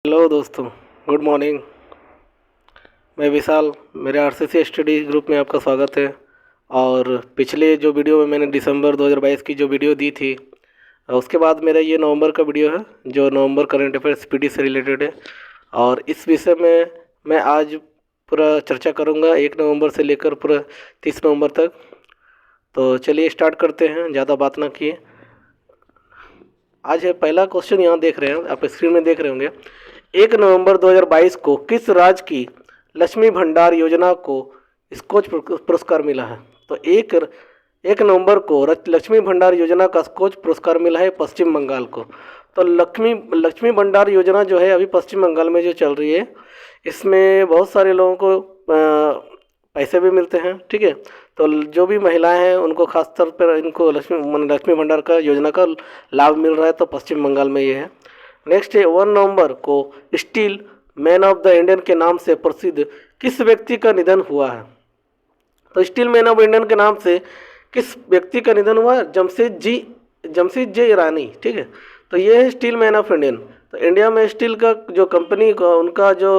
Hello दोस्तों, good morning. मैं विशाल, मेरे आरसीसी स्टडी ग्रुप में आपका स्वागत है। और पिछले जो वीडियो में मैंने दिसंबर 2022 की जो वीडियो दी थी, उसके बाद मेरा ये नवंबर का वीडियो है जो नवंबर करंट अफेयर्स पीडी से रिलेटेड है। और इस विषय में मैं आज पूरा चर्चा करूँगा 1 नवंबर से लेकर पूरा 30 नवंबर तक। तो चलिए स्टार्ट करते हैं, ज़्यादा बात ना किए। आज है पहला क्वेश्चन, यहाँ देख रहे हैं आप स्क्रीन में देख रहे होंगे। 1 नवंबर 2022 को किस राज्य की लक्ष्मी भंडार योजना को स्कोच पुरस्कार मिला है? तो एक नवंबर को लक्ष्मी भंडार योजना का स्कोच पुरस्कार मिला है पश्चिम बंगाल को। तो लक्ष्मी भंडार योजना जो है अभी पश्चिम बंगाल में जो चल रही है, इसमें बहुत सारे लोगों को पैसे भी मिलते हैं। ठीक है, तो जो भी महिलाएं हैं उनको खास तौर पर इनको लक्ष्मी भंडार का योजना का लाभ मिल रहा है। तो पश्चिम बंगाल में ये है। नेक्स्ट है 1 नवंबर को steel man of the Indian के नाम से प्रसिद्ध किस व्यक्ति का निधन हुआ है? तो स्टील मैन ऑफ इंडियन के नाम से किस व्यक्ति का निधन हुआ है? जमशेद जी ईरानी। ठीक है, तो ये है स्टील मैन ऑफ इंडियन। तो इंडिया में स्टील का जो कंपनी का उनका जो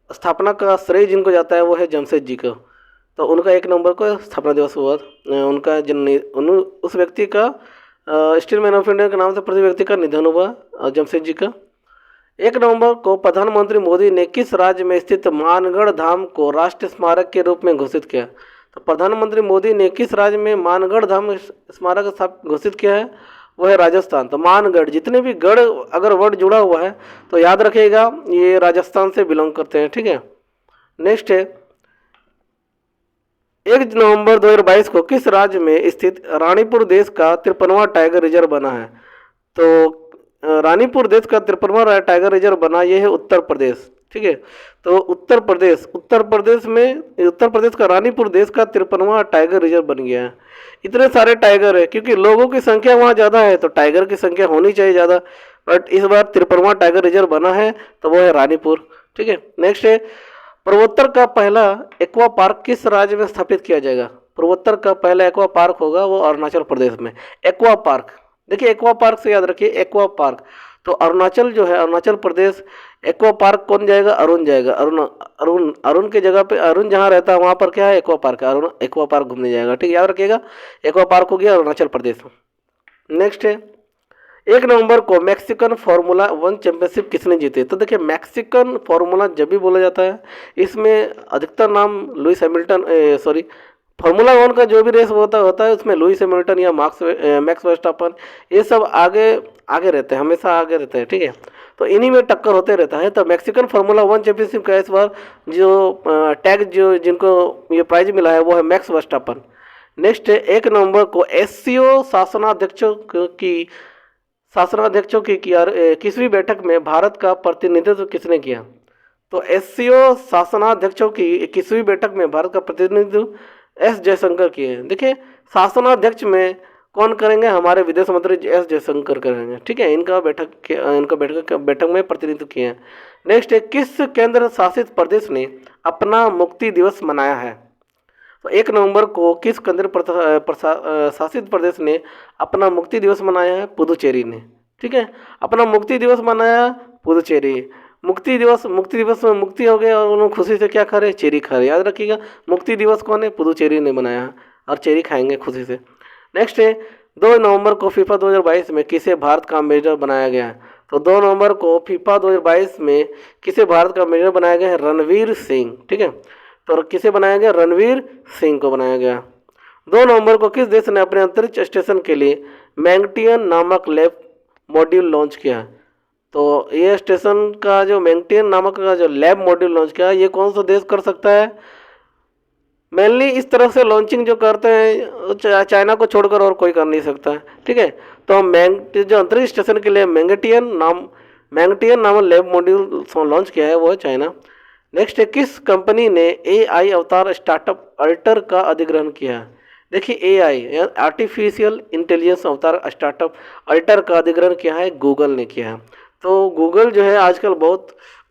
स्थापना का श्रेय जिनको जाता है वो है जमशेद जी का। तो उनका 1 नवंबर को स्थापना दिवस हुआ। उनका उस व्यक्ति का स्टील मैन ऑफ इंडिया के नाम से प्रति व्यक्ति का निधन हुआ जमशेद जी का। 1 नवंबर को प्रधानमंत्री मोदी ने किस राज्य में स्थित मानगढ़ धाम को राष्ट्रीय स्मारक के रूप में घोषित किया? तो प्रधानमंत्री मोदी ने किस राज्य में मानगढ़ धाम स्मारक घोषित किया है? वो है राजस्थान। तो मानगढ़, जितने भी गढ़ अगर वर्ड जुड़ा हुआ है तो याद रखिएगा ये राजस्थान से बिलोंग करते हैं। ठीक है, नेक्स्ट है 1 नवंबर 2022 को किस राज्य में स्थित रानीपुर देश का 53वां टाइगर रिजर्व बना है? तो रानीपुर देश का 53वां टाइगर रिजर्व बना, ये है उत्तर प्रदेश। ठीक है, तो उत्तर प्रदेश का रानीपुर देश का 53वां टाइगर रिजर्व बन गया है। इतने सारे टाइगर है क्योंकि लोगों की संख्या वहाँ ज़्यादा है तो टाइगर की संख्या होनी चाहिए ज़्यादा, बट इस बार 53वां टाइगर रिजर्व बना है तो वो है रानीपुर। ठीक है, नेक्स्ट है पूर्वोत्तर का पहला एक्वा पार्क किस राज्य में स्थापित किया जाएगा? पूर्वोत्तर का पहला एक्वा पार्क होगा वो अरुणाचल प्रदेश में। एक्वा पार्क, देखिए एक्वा पार्क से याद रखिए एक्वा पार्क। तो अरुणाचल जो है अरुणाचल प्रदेश, एक्वा पार्क कौन जाएगा? अरुण जाएगा। अरुण की जगह पे अरुण जहाँ रहता है वहाँ पर क्या है? एक्वा पार्क है। अरुण एक्वा पार्क घूमने जाएगा। ठीक, याद रखिएगा एक्वा पार्क हो गया अरुणाचल प्रदेश। नेक्स्ट है 1 नवंबर को मैक्सिकन फार्मूला 1 चैंपियनशिप किसने जीते? तो देखिए मैक्सिकन फार्मूला जब भी बोला जाता है इसमें अधिकतर नाम लुइस हैमिल्टन फार्मूला 1 का जो भी रेस होता है उसमें लुइस हैमिल्टन या मैक्स वर्स्टापन ये सब आगे रहते हैं, हमेशा आगे रहते हैं। ठीक है, तो इन्हीं में टक्कर होते रहता है। तो मैक्सिकन फार्मूला 1 चैंपियनशिप का इस बार जो टैग जो जिनको ये प्राइज मिला है वो है मैक्स वर्स्टापन। नेक्स्ट है 1 नवंबर को एससीओ शासनाध्यक्षों की किसवीं बैठक में भारत का प्रतिनिधित्व किसने किया? तो एससीओ शासनाध्यक्षों की 21वीं बैठक में भारत का प्रतिनिधित्व एस जयशंकर किए हैं। देखिए शासनाध्यक्ष में कौन करेंगे? हमारे विदेश मंत्री एस जयशंकर करेंगे। ठीक है, इनका बैठक में प्रतिनिधित्व किए हैं। नेक्स्ट है किस केंद्र शासित प्रदेश ने अपना मुक्ति दिवस मनाया है? तो 1 नवंबर को किस केंद्र शासित प्रदेश ने अपना मुक्ति दिवस मनाया है? पुदुचेरी ने। ठीक है, अपना मुक्ति दिवस मनाया पुदुचेरी। मुक्ति दिवस में मुक्ति हो गए और उन्होंने खुशी से क्या खा रहे? चेरी खा रहे। याद रखिएगा मुक्ति दिवस कौन है? पुदुचेरी ने मनाया और चेरी खाएंगे खुशी से। नेक्स्ट है 2 नवंबर को फीफा 2022 में किसे भारत का मेजर बनाया गया है? तो 2 नवंबर को फीफा 2022 में किसे भारत का मेजर बनाया गया है? रणवीर सिंह। ठीक है, तो किसे बनाया गया? रणवीर सिंह को बनाया गया। 2 नवंबर को किस देश ने अपने अंतरिक्ष स्टेशन के लिए मैंगटियन नामक लैब मॉड्यूल लॉन्च किया? तो ये स्टेशन का जो मैंगटियन नामक का जो लैब मॉड्यूल लॉन्च किया ये कौन सा देश कर सकता है? मेनली इस तरह से लॉन्चिंग जो करते हैं चाइना को छोड़कर और कोई कर नहीं सकता है। ठीक है, तो जो अंतरिक्ष स्टेशन के लिए मैंगटियन नामक लैब मॉड्यूल लॉन्च किया है वो है चाइना। नेक्स्ट है किस कंपनी ने एआई अवतार स्टार्टअप अल्टर का अधिग्रहण किया? देखिए एआई आर्टिफिशियल इंटेलिजेंस अवतार स्टार्टअप अल्टर का अधिग्रहण किया है गूगल ने किया है। तो गूगल जो है आजकल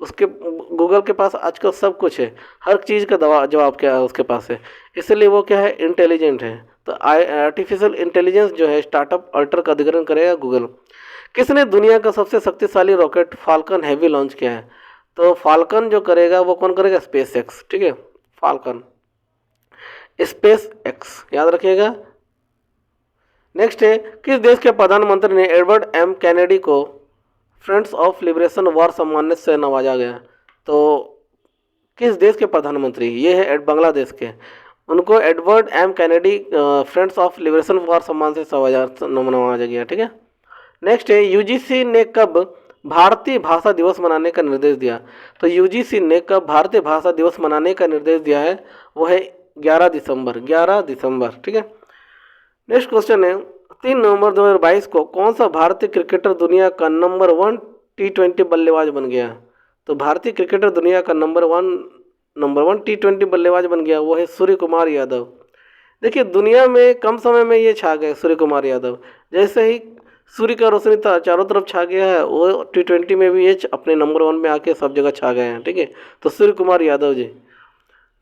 गूगल के पास आजकल सब कुछ है, हर चीज़ का जवाब क्या है उसके पास है, इसलिए वो क्या है? इंटेलिजेंट है। तो आर्टिफिशियल इंटेलिजेंस जो है स्टार्टअप अल्टर का अधिग्रहण करेगा गूगल। किसने दुनिया का सबसे शक्तिशाली रॉकेट फाल्कन हैवी लॉन्च किया है? तो फाल्कन जो करेगा वो कौन करेगा? स्पेस एक्स, ठीक है, फाल्कन, स्पेस एक्स, याद रखिएगा। नेक्स्ट है, किस देश के प्रधानमंत्री ने एडवर्ड एम कैनेडी को फ्रेंड्स ऑफ लिबरेशन वॉर सम्मान से नवाजा गया? तो किस देश के प्रधानमंत्री? ये है बांग्लादेश के, उनको Edward M Kennedy friends of liberation war सम्मान से नवाजा गया, ठीक है। नेक्स्ट है, यूजीसी ने कब भारतीय भाषा दिवस मनाने का निर्देश दिया? तो यूजीसी ने कब भारतीय भाषा दिवस मनाने का निर्देश दिया है? वो है 11 दिसंबर, 11 दिसंबर, ठीक है। नेक्स्ट क्वेश्चन है, 3 नवंबर 2022 को कौन सा भारतीय क्रिकेटर दुनिया का नंबर 1 T20 बल्लेबाज बन गया? तो भारतीय क्रिकेटर दुनिया का नंबर वन T20 बल्लेबाज बन गया, वो है सूर्य कुमार यादव। देखिए दुनिया में कम समय में ये छा गए सूर्य कुमार यादव, जैसे ही सूर्य का रोशनी चारों तरफ छा गया है, वो T20 में भी ये अपने नंबर 1 में आके सब जगह छा गए हैं, ठीक है। तो Surya Kumar Yadav ji.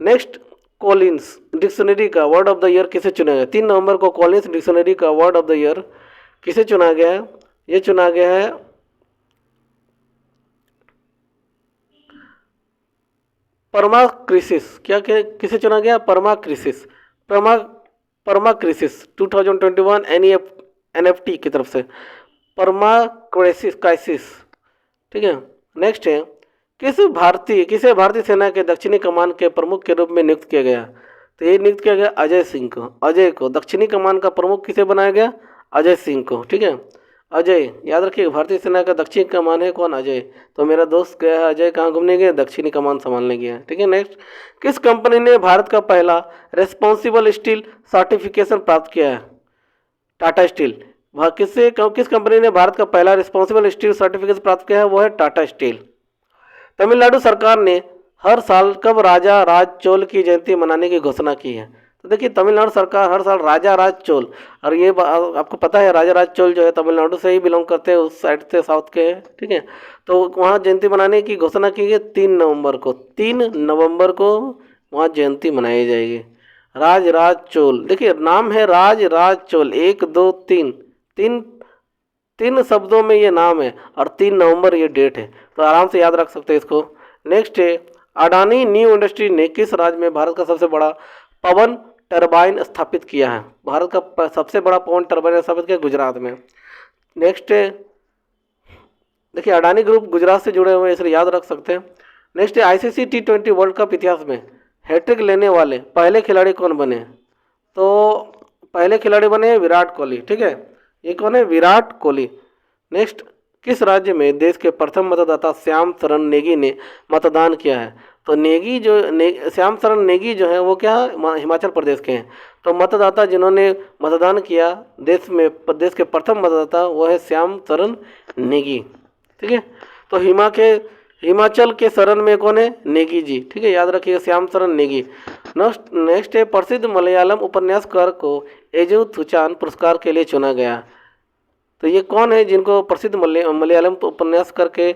Next, Collins dictionary का वर्ड ऑफ द ईयर किसे चुना गया? 3 नवंबर को कॉलिंस डिक्शनरी का वर्ड ऑफ द ईयर किसे चुना गया है? ये चुना गया है परमाक्रिसिस। क्या किसे चुना गया? परमाक्रिसिस, परमाक्रिसिस 2021 NFT की तरफ से परमाक्रिसिस, ठीक है। नेक्स्ट है, किसे भारतीय सेना के दक्षिणी कमान के प्रमुख के रूप में नियुक्त किया गया? तो ये नियुक्त किया गया अजय सिंह को। अजय को दक्षिणी कमान का प्रमुख किसे बनाया गया? अजय सिंह को, ठीक है। अजय, याद रखिए भारतीय सेना का दक्षिणी कमान है कौन? अजय। तो मेरा दोस्त गया है अजय, कहाँ घूमने गया? दक्षिणी कमान संभालने गया, ठीक है। नेक्स्ट, किस कंपनी ने भारत का पहला रेस्पॉन्सिबल स्टील सर्टिफिकेशन प्राप्त किया है? टाटा स्टील। किस कंपनी ने भारत का पहला रिस्पॉन्सिबल स्टील सर्टिफिकेट प्राप्त किया है? वो है टाटा स्टील। तमिलनाडु सरकार ने हर साल कब राजा राज चोल की जयंती मनाने की घोषणा की है? तो देखिए तमिलनाडु सरकार हर साल राजा राज चोल, और ये आपको पता है राजा राज चोल जो है तमिलनाडु से ही बिलोंग करते हैं, उस साइड से साउथ के हैं, ठीक है। तो वहाँ जयंती मनाने की घोषणा की गई 3 नवंबर को। 3 नवंबर को वहाँ जयंती मनाई जाएगी। राज राज चोल, देखिए नाम है राज राज चोल, 1 2 3 तीन शब्दों में ये नाम है, और 3 नवंबर ये डेट है, तो आराम से याद रख सकते हैं इसको। नेक्स्ट है, अडानी न्यू इंडस्ट्री ने किस राज्य में भारत का सबसे बड़ा पवन टरबाइन स्थापित किया है? भारत का सबसे बड़ा पवन टरबाइन स्थापित किया गुजरात में। नेक्स्ट है, देखिए अडानी ग्रुप गुजरात से जुड़े हुए हैं, इसलिए याद रख सकते हैं। नेक्स्ट है, ICC T20 वर्ल्ड कप इतिहास में हैट्रिक लेने वाले पहले खिलाड़ी कौन बने? तो पहले खिलाड़ी बने हैं विराट कोहली, ठीक है। ये कौन है? विराट कोहली। नेक्स्ट, किस राज्य में देश के प्रथम मतदाता श्याम शरण नेगी ने मतदान किया है? तो श्याम शरण नेगी जो है वो क्या हिमाचल प्रदेश के हैं। तो मतदाता जिन्होंने मतदान किया देश के प्रथम मतदाता वो है श्याम शरण नेगी, ठीक है। तो हिमाचल के शरण में कौन है? नेगी जी, ठीक है, याद रखिएगा श्याम शरण नेगी। नेक्स्ट है, प्रसिद्ध मलयालम उपन्यासकार को एजू थुचान पुरस्कार के लिए चुना गया। तो ये कौन है जिनको प्रसिद्ध मलयालम उपन्यासकार के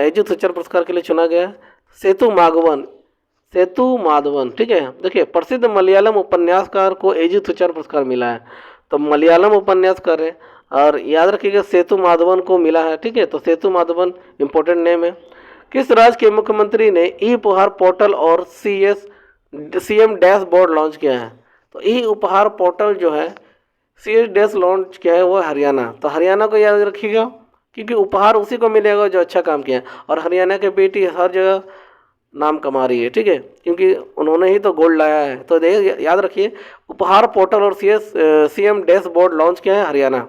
एजू थुचान पुरस्कार के लिए चुना गया? सेतु माधवन, ठीक है। देखिए प्रसिद्ध मलयालम उपन्यासकार को एजू थुचान पुरस्कार मिला है, तो मलयालम उपन्यासकार है, और याद रखिएगा सेतु माधवन को मिला है, ठीक है। तो सेतु माधवन इंपॉर्टेंट नेम है। किस राज्य के मुख्यमंत्री ने ई उपहार पोर्टल और CM डैशबोर्ड लॉन्च किया है? तो ई उपहार पोर्टल जो है CS डैश लॉन्च किया है वो हरियाणा। तो हरियाणा को याद रखिएगा, क्योंकि उपहार उसी को मिलेगा जो अच्छा काम किया है, और हरियाणा की बेटी हर जगह नाम कमा रही है, ठीक है, क्योंकि उन्होंने ही तो गोल्ड लाया है। तो याद रखिए उपहार पोर्टल और CM डैशबोर्ड लॉन्च किया है हरियाणा।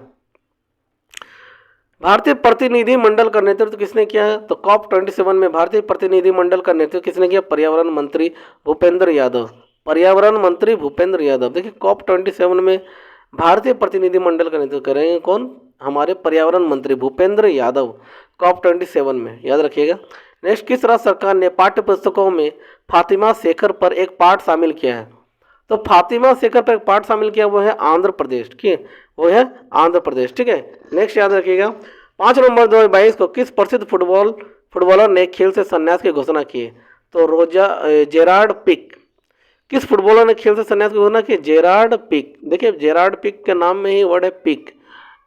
भारतीय प्रतिनिधि मंडल का नेतृत्व किसने किया है? तो COP27 में भारतीय प्रतिनिधि मंडल का नेतृत्व किसने किया? पर्यावरण मंत्री भूपेंद्र यादव। पर्यावरण मंत्री भूपेंद्र यादव। देखिए COP27 में भारतीय प्रतिनिधि मंडल का नेतृत्व करेंगे कौन? हमारे पर्यावरण मंत्री भूपेंद्र यादव, COP27 में, याद रखिएगा। नेक्स्ट, किस राज्य सरकार ने पाठ्य पुस्तकों में फातिमा शेखर पर एक पाठ शामिल किया है? तो फातिमा शेखर पर एक पाठ शामिल किया वो है आंध्र प्रदेश, ठीक है, वो है आंध्र प्रदेश, ठीक है। नेक्स्ट याद रखिएगा, 5 नवंबर 2022 को किस प्रसिद्ध फुटबॉलर ने खेल से संन्यास की घोषणा की है? तो जेरार्ड पिक। किस फुटबॉलर ने खेल से संन्यास की घोषणा की? Gerard Pique. देखिए जेरार्ड पिक के नाम में ही वर्ड है पिक,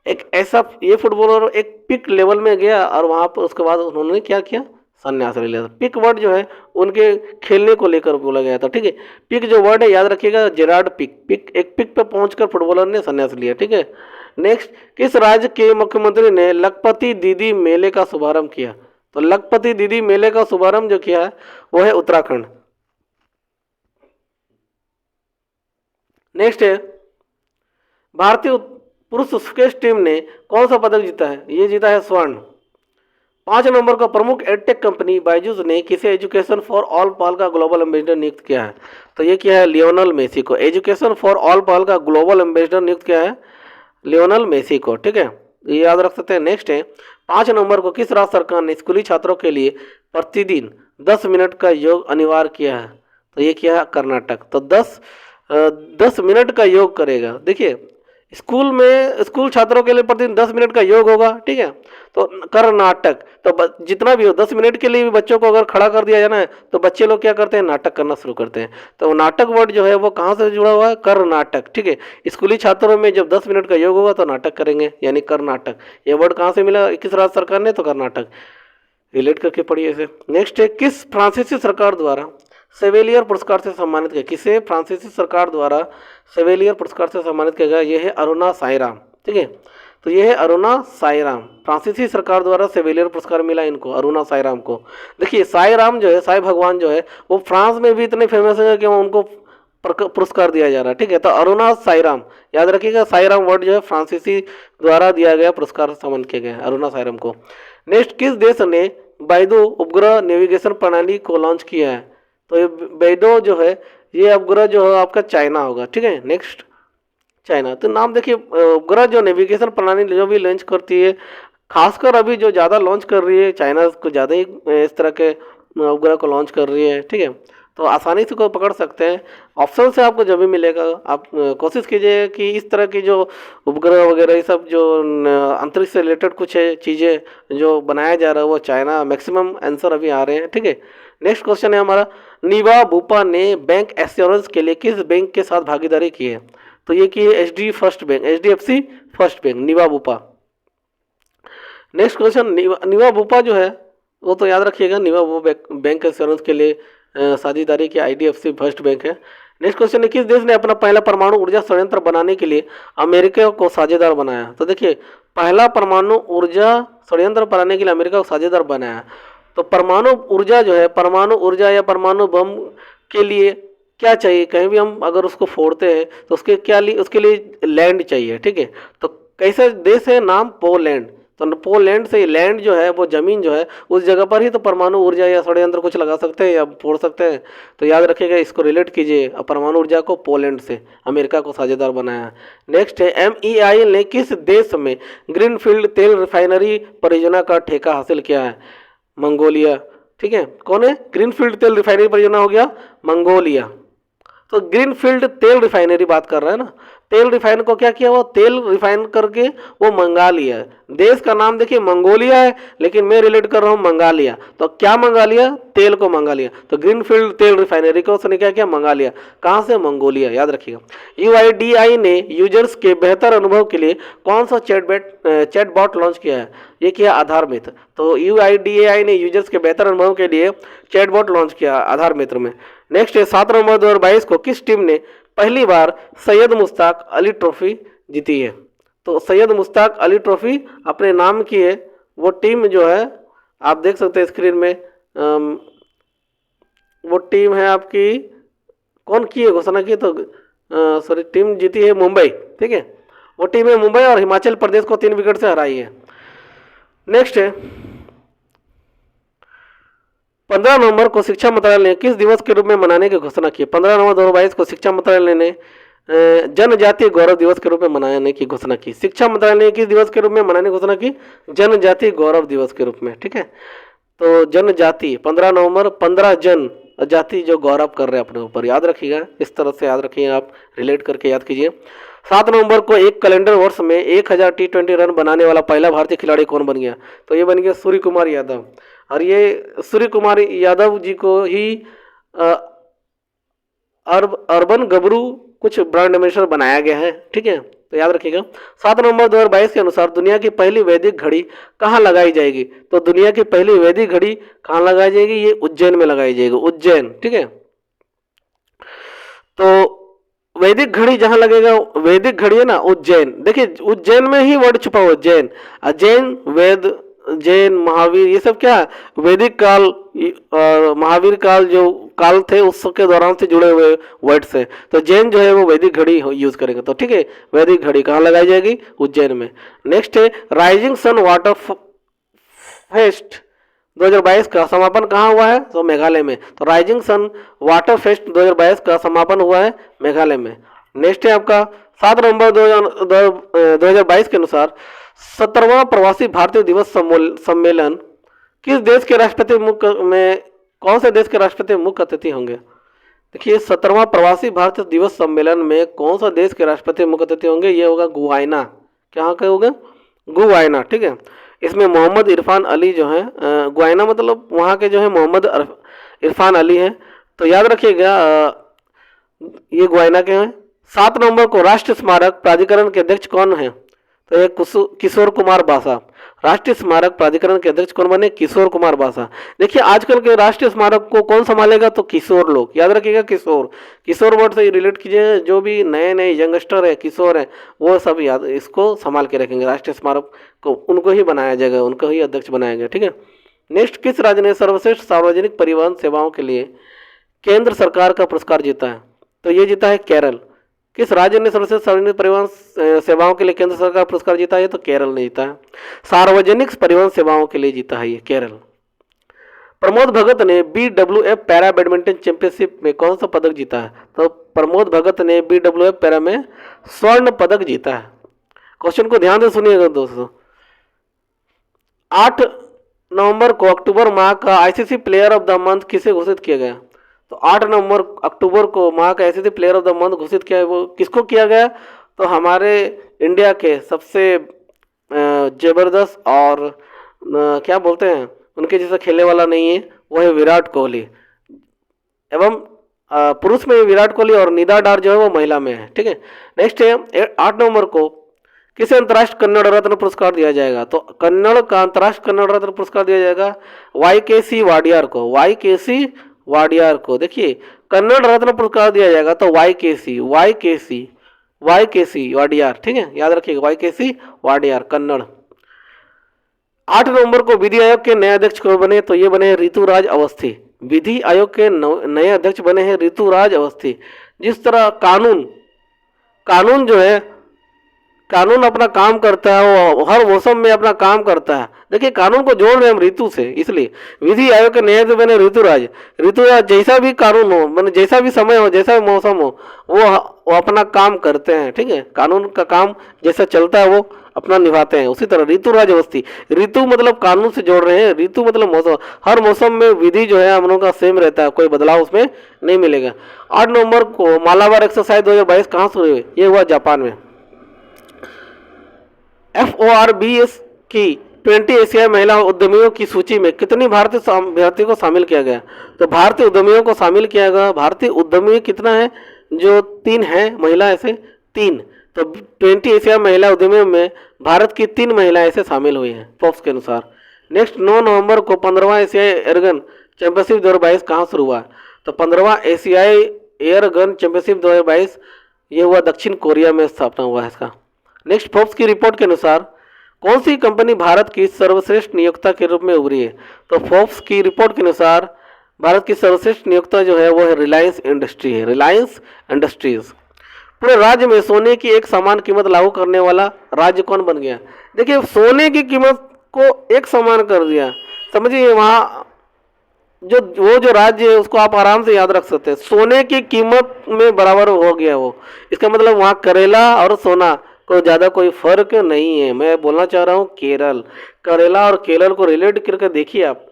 एक ऐसा ये फुटबॉलर एक पिक लेवल में गया और वहाँ पर उसके बाद उन्होंने क्या किया, संन्यास ले लिया। पिक वर्ड जो है उनके खेलने को लेकर बोला गया था, ठीक है। पिक जो वर्ड है याद रखिएगा, जेरार्ड पिक। पिक एक पिक पे पहुंचकर फुटबॉलर ने संन्यास लिया, ठीक है। नेक्स्ट, किस राज्य के मुख्यमंत्री ने लखपति दीदी मेले का शुभारंभ किया? तो लखपति दीदी मेले का शुभारंभ जो किया है वो है उत्तराखंड। नेक्स्ट है, भारतीय पुरुष स्क्वैश टीम ने कौन सा पदक जीता है? ये जीता है स्वर्ण। 5 नंबर का, प्रमुख एडटेक कंपनी बायजूस ने किसे एजुकेशन फॉर ऑल पहल का ग्लोबल एम्बेसडर नियुक्त किया है? तो ये किया है लियोनल मेसी को। एजुकेशन फॉर ऑल पहल का ग्लोबल एम्बेसडर नियुक्त किया है लियोनल मेसी को, ठीक है, ये याद रख सकते हैं। नेक्स्ट है, 5 नंबर को, किस राज्य सरकार ने स्कूली छात्रों के लिए प्रतिदिन 10 मिनट का योग अनिवार्य किया है? तो ये किया है कर्नाटक। तो 10 मिनट का योग करेगा। देखिए, स्कूल छात्रों के लिए प्रतिदिन 10 मिनट का योग होगा, ठीक है। तो कर्नाटक, तो जितना भी हो 10 मिनट के लिए भी बच्चों को अगर खड़ा कर दिया जाना है तो बच्चे लोग क्या करते हैं, नाटक करना शुरू करते हैं। तो नाटक वर्ड जो है वो कहाँ से जुड़ा हुआ है, कर्नाटक, ठीक है। स्कूली छात्रों में जब 10 मिनट का योग होगा तो नाटक करेंगे, यानी कर्नाटक। ये वर्ड कहाँ से मिला, किस राज्य सरकार ने? तो कर्नाटक। रिलेट करके पढ़िए इसे। नेक्स्ट है, किस फ्रांसीसी सरकार द्वारा सेवेलियर पुरस्कार से सम्मानित किया? किसे फ्रांसीसी सरकार द्वारा सेवेलियर पुरस्कार से सम्मानित किया गया? ये है अरुणा साईराम, ठीक है। तो ये है अरुणा साईराम, फ्रांसीसी सरकार द्वारा सेवेलियर पुरस्कार मिला इनको, अरुणा साईराम को। देखिए, साईराम जो है, साई भगवान जो है, वो फ्रांस में भी इतने फेमस है कि उनको पुरस्कार दिया जा रहा है, ठीक है। तो अरुणा साईराम याद रखिएगा, साईराम वर्ड जो है फ्रांसीसी द्वारा दिया गया पुरस्कार सम्मानित किया गया अरुणा साईराम को। नेक्स्ट, किस देश ने बैदो उपग्रह नेविगेशन प्रणाली को लॉन्च किया है? तो ये बैदो जो है, ये उपग्रह जो है आपका चाइना होगा, ठीक है। Next, China. तो नाम देखिए, उपग्रह जो नेविगेशन प्रणाली जो भी लॉन्च करती है, खासकर अभी जो ज़्यादा लॉन्च कर रही है चाइना, को ज़्यादा ही इस तरह के उपग्रह को लॉन्च कर रही है, ठीक है। तो आसानी से को पकड़ सकते हैं। ऑप्शन से आपको जब भी मिलेगा आप कोशिश कीजिए कि इस तरह की जो उपग्रह वगैरह ये सब जो अंतरिक्ष से रिलेटेड कुछ है चीज़ें जो बनाया जा रहा है वो चाइना, मैक्सिमम आंसर अभी आ रहे हैं, ठीक है। नेक्स्ट क्वेश्चन है हमारा, नीवा बुपा ने बैंक एश्योरेंस के लिए किस बैंक के साथ भागीदारी की है? तो ये की है HDFC first bank, Niva Bupa. Next question, Niva Bupa जो है वो तो याद रखिएगा, नीवा बुपा बैंक एश्योरेंस के लिए साझेदारी की IDFC फर्स्ट बैंक है। नेक्स्ट क्वेश्चन है, किस देश ने अपना पहला परमाणु ऊर्जा संयंत्र बनाने के लिए अमेरिका को साझेदार बनाया? तो देखिए, पहला परमाणु ऊर्जा संयंत्र बनाने के लिए अमेरिका को साझेदार बनाया। तो परमाणु ऊर्जा जो है, परमाणु ऊर्जा या परमाणु बम के लिए क्या चाहिए? कहीं भी हम अगर उसको फोड़ते हैं तो उसके लिए लैंड चाहिए, ठीक है। तो कैसा देश है, नाम पोलैंड। तो पोलैंड से लैंड जो है वो ज़मीन जो है उस जगह पर ही तो परमाणु ऊर्जा या षड्यंत्र कुछ लगा सकते हैं या फोड़ सकते हैं। तो याद रखिएगा, इसको रिलेट कीजिए, परमाणु ऊर्जा को पोलैंड से अमेरिका को साझेदार बनाया। नेक्स्ट है, MEIL ने किस देश में ग्रीनफील्ड तेल रिफाइनरी परियोजना का ठेका हासिल किया है? मंगोलिया, ठीक है। कौन है? ग्रीनफील्ड तेल रिफाइनरी परियोजना हो गया मंगोलिया। तो ग्रीनफील्ड तेल रिफाइनरी बात कर रहा है ना, तेल रिफाइन को क्या किया, वो तेल रिफाइन करके वो मंगा लिया। देश का नाम देखिए मंगोलिया है, लेकिन मैं रिलेट कर रहा हूँ मंगा लिया। तो क्या मंगा लिया? तेल को मंगा लिया। तो ग्रीनफील्ड तेल रिफाइनरी को उसने क्या किया, मंगा लिया। कहाँ से? मंगोलिया, याद रखिएगा। UIDAI ने यूजर्स के बेहतर अनुभव के लिए कौन सा चैटबॉट लॉन्च किया है? ये किया आधार मित्र। तो UIDAI ने यूजर्स के बेहतर अनुभव के लिए चैटबॉट लॉन्च किया आधार मित्र में। नेक्स्ट है, 7 नवंबर 2022 को किस टीम ने पहली बार सैयद मुश्ताक अली ट्रॉफी जीती है? तो सैयद मुश्ताक अली ट्रॉफी अपने नाम की है वो टीम जो है, आप देख सकते हैं स्क्रीन में, वो टीम है आपकी, कौन की है घोषणा की, तो सॉरी, टीम जीती है मुंबई, ठीक है। वो टीम है मुंबई और हिमाचल प्रदेश को 3 विकेट से हराई है। नेक्स्ट है, 15 नवंबर को शिक्षा मंत्रालय ने किस दिवस के रूप में मनाने की घोषणा की? 15 नवंबर 2022 को शिक्षा मंत्रालय ने जनजातीय गौरव दिवस के रूप में मनाने की घोषणा की। शिक्षा मंत्रालय ने किस दिवस के रूप में मनाने की घोषणा की? जनजातीय गौरव दिवस के रूप में, ठीक है। तो जनजाति 15 नवंबर, 15 जन जाति जो गौरव कर रहे हैं अपने ऊपर, याद रखिएगा, इस तरह से याद रखिए, आप रिलेट करके याद कीजिए। 7 नवंबर को एक कैलेंडर वर्ष में 1000 T20 रन बनाने वाला पहला भारतीय खिलाड़ी कौन बन गया? तो ये बन गया सूर्य कुमार यादव। और ये सूर्य कुमार यादव जी को ही अर्बन गबरू कुछ ब्रांड एम्बेसडर बनाया गया है, ठीक है। तो याद रखिएगा। 7 नवंबर 2022 के अनुसार दुनिया की पहली वैदिक घड़ी कहाँ लगाई जाएगी? तो दुनिया की पहली वैदिक घड़ी कहाँ लगाई जाएगी? ये उज्जैन में लगाई जाएगी, उज्जैन, ठीक है। तो वैदिक घड़ी जहां लगेगा, वैदिक घड़ी है ना, उज्जैन। देखिए उज्जैन में ही वर्ड छुपा हुआ, जैन, जैन, वेद, जैन, महावीर, ये सब क्या है? वैदिक काल और महावीर काल जो काल थे उसके दौरान से जुड़े हुए वर्ड्स हैं। तो जैन जो है वो वैदिक घड़ी यूज करेंगे। तो ठीक है, वैदिक घड़ी कहाँ लगाई जाएगी? उज्जैन में। नेक्स्ट है राइजिंग सन वाटर फेस्ट 2022 का समापन कहाँ हुआ है? तो मेघालय में। तो राइजिंग सन वाटर फेस्ट 2022 का समापन हुआ है मेघालय में। नेक्स्ट है आपका 7 नवंबर 2022 के अनुसार 17वां प्रवासी भारतीय दिवस सम्मेलन किस देश के राष्ट्रपति मुख्य में, कौन से देश के राष्ट्रपति मुख्य अतिथि होंगे? देखिए 17वां प्रवासी भारतीय दिवस सम्मेलन में कौन सा देश के राष्ट्रपति मुख्य अतिथि होंगे? ये होगा गुयाना। क्या का होगा? गुयाना, ठीक है। इसमें मोहम्मद इरफान अली जो है, गुयाना मतलब वहाँ के जो है मोहम्मद इरफान अली हैं। तो याद रखिएगा ये गुयाना के हैं। 7 नवंबर को राष्ट्रीय स्मारक प्राधिकरण के अध्यक्ष कौन है? तो ये किशोर कुमार बासा। राष्ट्रीय स्मारक प्राधिकरण के अध्यक्ष कौन बने? किशोर कुमार बासा। देखिए आजकल के राष्ट्रीय स्मारक को कौन संभालेगा? तो किशोर लोग, याद रखिएगा किशोर। किशोर वर्ड से रिलेट कीजिए, जो भी नए नए यंगस्टर है, किशोर है, वो सब याद इसको संभाल के रखेंगे। राष्ट्रीय स्मारक को उनको ही बनाया जाएगा, उनको ही अध्यक्ष बनाया गया, ठीक है। नेक्स्ट, किस राज्य ने सर्वश्रेष्ठ सार्वजनिक परिवहन सेवाओं के लिए केंद्र सरकार का पुरस्कार जीता है? तो ये जीता है केरल। किस राज्य ने सर्वश्रेष्ठ सार्वजनिक परिवहन सेवाओं के लिए केंद्र सरकार पुरस्कार जीता है? तो केरल ने जीता है। सार्वजनिक परिवहन सेवाओं के लिए जीता है ये केरल। प्रमोद भगत ने BWF पैरा बैडमिंटन चैंपियनशिप में कौन सा पदक जीता है? तो प्रमोद भगत ने BWF पैरा में स्वर्ण पदक जीता है। क्वेश्चन को ध्यान से सुनिएगा दोस्तों। 8 नवंबर को अक्टूबर माह का ICC player of the month किसे घोषित किया गया? तो 8 नवंबर अक्टूबर को माह का ICC player of the month घोषित किया, वो किसको किया गया? तो हमारे इंडिया के सबसे जबरदस्त और क्या बोलते हैं, उनके जैसा खेलने वाला नहीं है, वो है विराट कोहली। एवं पुरुष में विराट कोहली और निदा डार जो है वो महिला में है, ठीक है। नेक्स्ट है 8 नवंबर को किसे अंतर्राष्ट्रीय कन्नड़ रत्न पुरस्कार दिया जाएगा? तो कन्नड़ का अंतर्राष्ट्रीय कन्नड़ रत्न पुरस्कार दिया जाएगा YKC वाडियार को। YKC वाडियार को, देखिए कन्नड़ रत्न पुरस्कार दिया जाएगा तो YKC वाडियार, ठीक है, याद रखिएगा YKC वाडियार कन्नड़। 8 नवंबर को विधि आयोग के नए अध्यक्ष कौन बने? तो ये बने हैं ऋतुराज अवस्थी। विधि आयोग के नए अध्यक्ष बने हैं ऋतुराज अवस्थी। जिस तरह कानून जो है, कानून अपना काम करता है, वो हर मौसम में अपना काम करता है। देखिए कानून को जोड़ रहे हैं हम ऋतु से, इसलिए विधि आयोग के नए बने ऋतुराज। जैसा भी कानून हो, मैंने जैसा भी समय हो, जैसा भी मौसम हो, वो अपना काम करते हैं, ठीक है। कानून का काम जैसा चलता है वो अपना निभाते हैं। उसी तरह ऋतुराज अवस्थी, ऋतु मतलब कानून से जोड़ रहे हैं, ऋतु मतलब मौसम। हर मौसम में विधि जो है हम लोगों का सेम रहता है, कोई बदलाव उसमें नहीं मिलेगा। 8 नवंबर को मालाबार एक्सरसाइज 2022 कहाँ शुरू हुई? ये हुआ जापान में। FORBS की 20 एशियाई महिला उद्यमियों की सूची में कितनी भारतीय को शामिल किया गया? तो भारतीय उद्यमियों को शामिल किया गया। भारतीय उद्यमी कितना है? जो 3 है महिला, ऐसे 3। तो 20 एशियाई महिला उद्यमियों में भारत की 3 महिलाएं ऐसे शामिल हुई हैं फोर्ब्स के अनुसार। नेक्स्ट 9 नवंबर को 15वां एशियाई एयरगन चैंपियनशिप 2022 कहाँ शुरू हुआ? तो 15वां एशियाई एयरगन चैंपियनशिप 2022 ये हुआ दक्षिण कोरिया में स्थापना हुआ है इसका। नेक्स्ट, फोर्ब्स की रिपोर्ट के अनुसार कौन सी कंपनी भारत की सर्वश्रेष्ठ नियोक्ता के रूप में उभरी है? तो फोर्ब्स की रिपोर्ट के अनुसार भारत की सर्वश्रेष्ठ नियोक्ता जो है वो है रिलायंस इंडस्ट्री है, रिलायंस इंडस्ट्रीज। पूरे राज्य में सोने की एक समान कीमत लागू करने वाला राज्य कौन बन गया? देखिए सोने की कीमत को एक समान कर दिया, समझिए वहाँ जो राज्य है उसको आप आराम से याद रख सकते हैं, सोने की कीमत में बराबर हो गया वो। इसका मतलब वहाँ करेला और सोना को ज़्यादा कोई फर्क नहीं है। मैं बोलना चाह रहा हूँ केरल, करेला और केरल को रिलेट करके देखिए आप।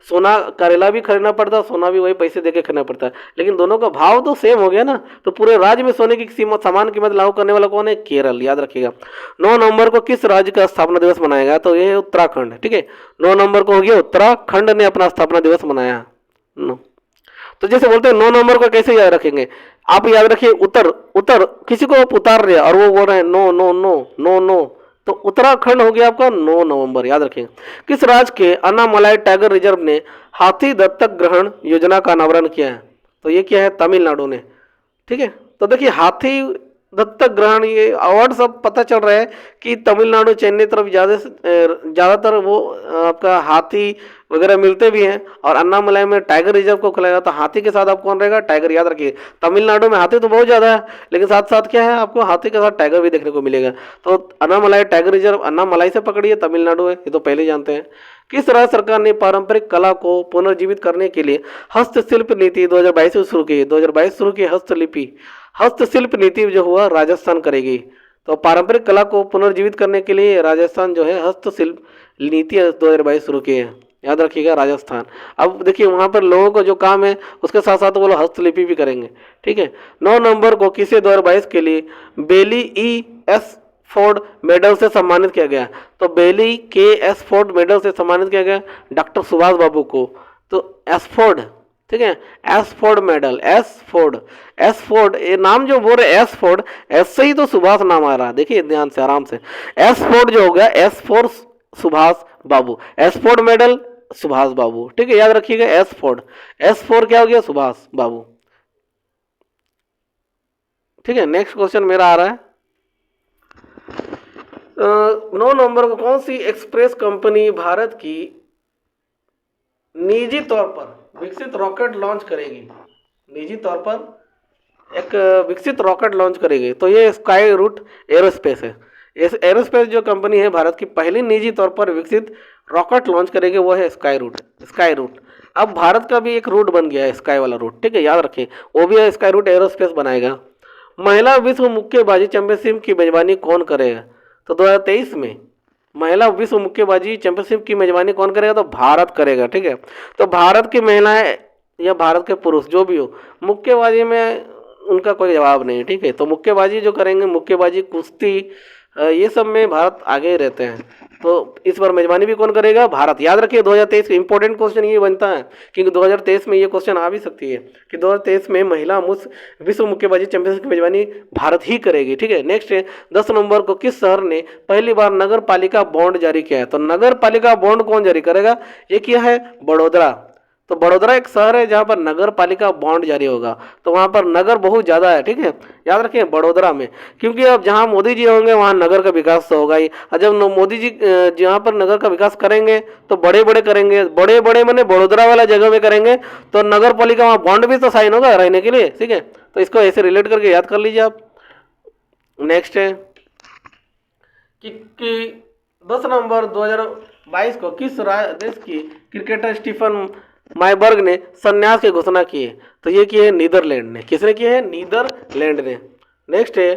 सोना, करेला भी खरीदना पड़ता है, सोना भी वही पैसे देके खरीदना पड़ता है, लेकिन दोनों का भाव तो सेम हो गया ना। तो पूरे राज्य में सोने की समान कीमत लागू करने वाला कौन है? केरल, याद रखिएगा। 9 नवंबर को किस राज्य का स्थापना दिवस मनाया गया? तो ये है उत्तराखंड, ठीक है। 9 नवंबर को हो गया उत्तराखंड ने अपना स्थापना दिवस मनाया। तो जैसे बोलते हैं 9 नंबर को कैसे याद रखेंगे, आप याद रखिए उत्तर, उत्तर किसी को आप उतार रहे हैं और वो बोल रहे हैं no no no no no, तो उत्तराखंड हो गया आपका 9 नवंबर, याद रखेंगे। किस राज्य के अन्नामलाई टाइगर रिजर्व ने हाथी दत्तक ग्रहण योजना का अनावरण किया है? तो ये क्या है, तमिलनाडु ने। ठीक है, तो देखिए हाथी दत्तक ग्रहण, ये अवार्ड सब पता चल रहा है कि तमिलनाडु चेन्नई तरफ ज़्यादातर वो आपका हाथी वगैरह मिलते भी हैं, और अन्नामलाई में टाइगर रिजर्व को खुलाएगा तो हाथी के साथ आप कौन रहेगा, टाइगर, याद रखिए। तमिलनाडु में हाथी तो बहुत ज़्यादा है, लेकिन साथ साथ क्या है, आपको हाथी के साथ टाइगर भी देखने को मिलेगा। तो अन्नामलाई टाइगर रिजर्व अन्नामलाई से पकड़िए, तमिलनाडु है, ये तो पहले जानते हैं। किस राज्य सरकार ने पारंपरिक कला को पुनर्जीवित करने के लिए हस्तशिल्प नीति 2022 से शुरू की? 2022 शुरू की हस्तशिल्प नीति जो हुआ राजस्थान करेगी। तो पारंपरिक कला को पुनर्जीवित करने के लिए राजस्थान जो है हस्तशिल्प नीति 2022 शुरू की है, याद रखिएगा, राजस्थान। अब देखिए वहाँ पर लोगों को जो काम है उसके साथ साथ वो लोग हस्तलिपि भी करेंगे। ठीक है, 9 नवंबर को किसे 2022 के लिए बेली ई एस फोर्ड मेडल से सम्मानित किया गया? तो बेली के एस फोर्ड मेडल से सम्मानित किया गया डॉक्टर सुभाष बाबू को। तो एसफोर्ड, ठीक है, एसफोर्ड मेडल, एसफोर्ड ये नाम जो बोल रहे एसफोर्ड, एस से ही तो सुभाष नाम आ रहा है, देखिए ध्यान से आराम से। एसफोर्ड जो हो गया एसफोर्ड सुभाष बाबू, एसफोर्ड मेडल सुभाष बाबू। ठीक है, याद रखिएगा एसफोर्ड क्या हो गया, सुभाष बाबू। ठीक है, नेक्स्ट क्वेश्चन मेरा आ रहा है 9 नवंबर को कौन सी एक्सप्रेस कंपनी भारत की निजी तौर पर विकसित रॉकेट लॉन्च करेगी? निजी तौर पर एक विकसित रॉकेट लॉन्च करेगी, तो ये स्काई रूट एरोस्पेस है। इस एरोस्पेस जो कंपनी है भारत की पहली निजी तौर पर विकसित रॉकेट लॉन्च करेगी, वो है स्काई रूट। अब भारत का भी एक रूट बन गया है, स्काई वाला रूट। ठीक है, याद रखें, वो भी है स्काई रूट एरोस्पेस बनाएगा। महिला विश्व मुक्केबाजी चैंपियनशिप की मेजबानी कौन करेगा? तो 2023 में महिला विश्व मुक्केबाजी चैंपियनशिप की मेजबानी कौन करेगा? तो भारत करेगा। ठीक है, तो भारत की महिलाएं या भारत के पुरुष जो भी हो, मुक्केबाजी में उनका कोई जवाब नहीं है। ठीक है, तो मुक्केबाजी जो करेंगे, मुक्केबाजी, कुश्ती, ये सब में भारत आगे ही रहते हैं। तो इस बार मेजबानी भी कौन करेगा? भारत। याद रखिए 2023 इंपॉर्टेंट क्वेश्चन ये बनता है, क्योंकि 2023 में ये क्वेश्चन आ भी सकती है कि 2023 में महिला विश्व मुक्केबाजी चैंपियनशिप की मेजबानी भारत ही करेगी। ठीक है, नेक्स्ट है 10 नवंबर को किस शहर ने पहली बार नगर पालिका बॉन्ड जारी किया है? तो नगर पालिका बॉन्ड कौन जारी करेगा? ये किया है बड़ोदरा। तो बड़ोदरा एक शहर है जहाँ पर नगर पालिका बॉन्ड जारी होगा, तो वहाँ पर नगर बहुत ज़्यादा है। ठीक है, याद रखें बड़ोदरा में, क्योंकि अब जहाँ मोदी जी होंगे वहाँ नगर का विकास तो होगा ही। और जब मोदी जी जहाँ पर नगर का विकास करेंगे तो बड़े बड़े करेंगे, बड़े बड़े मैंने बड़ोदरा वाला जगह में करेंगे, तो नगर पालिका वहाँ बॉन्ड भी तो साइन होगा रहने के लिए। ठीक है, तो इसको ऐसे रिलेट करके याद कर लीजिए आप। नेक्स्ट है कि 10 नवंबर 2022 को किस देश की क्रिकेटर स्टीफन मायबर्ग ने संन्यास की घोषणा की है? तो ये की है नीदरलैंड ने। किसने की है? नीदरलैंड ने। नेक्स्ट है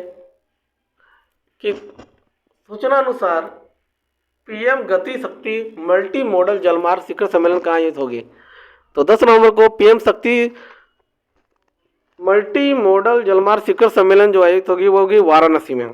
कि सूचना अनुसार पीएम गति शक्ति मल्टी मॉडल जलमार्ग शिखर सम्मेलन कहाँ आयोजित होगी? तो 10 नवंबर को पीएम शक्ति मल्टी मॉडल जलमार्ग शिखर सम्मेलन जो आयोजित होगी वो होगी वाराणसी में।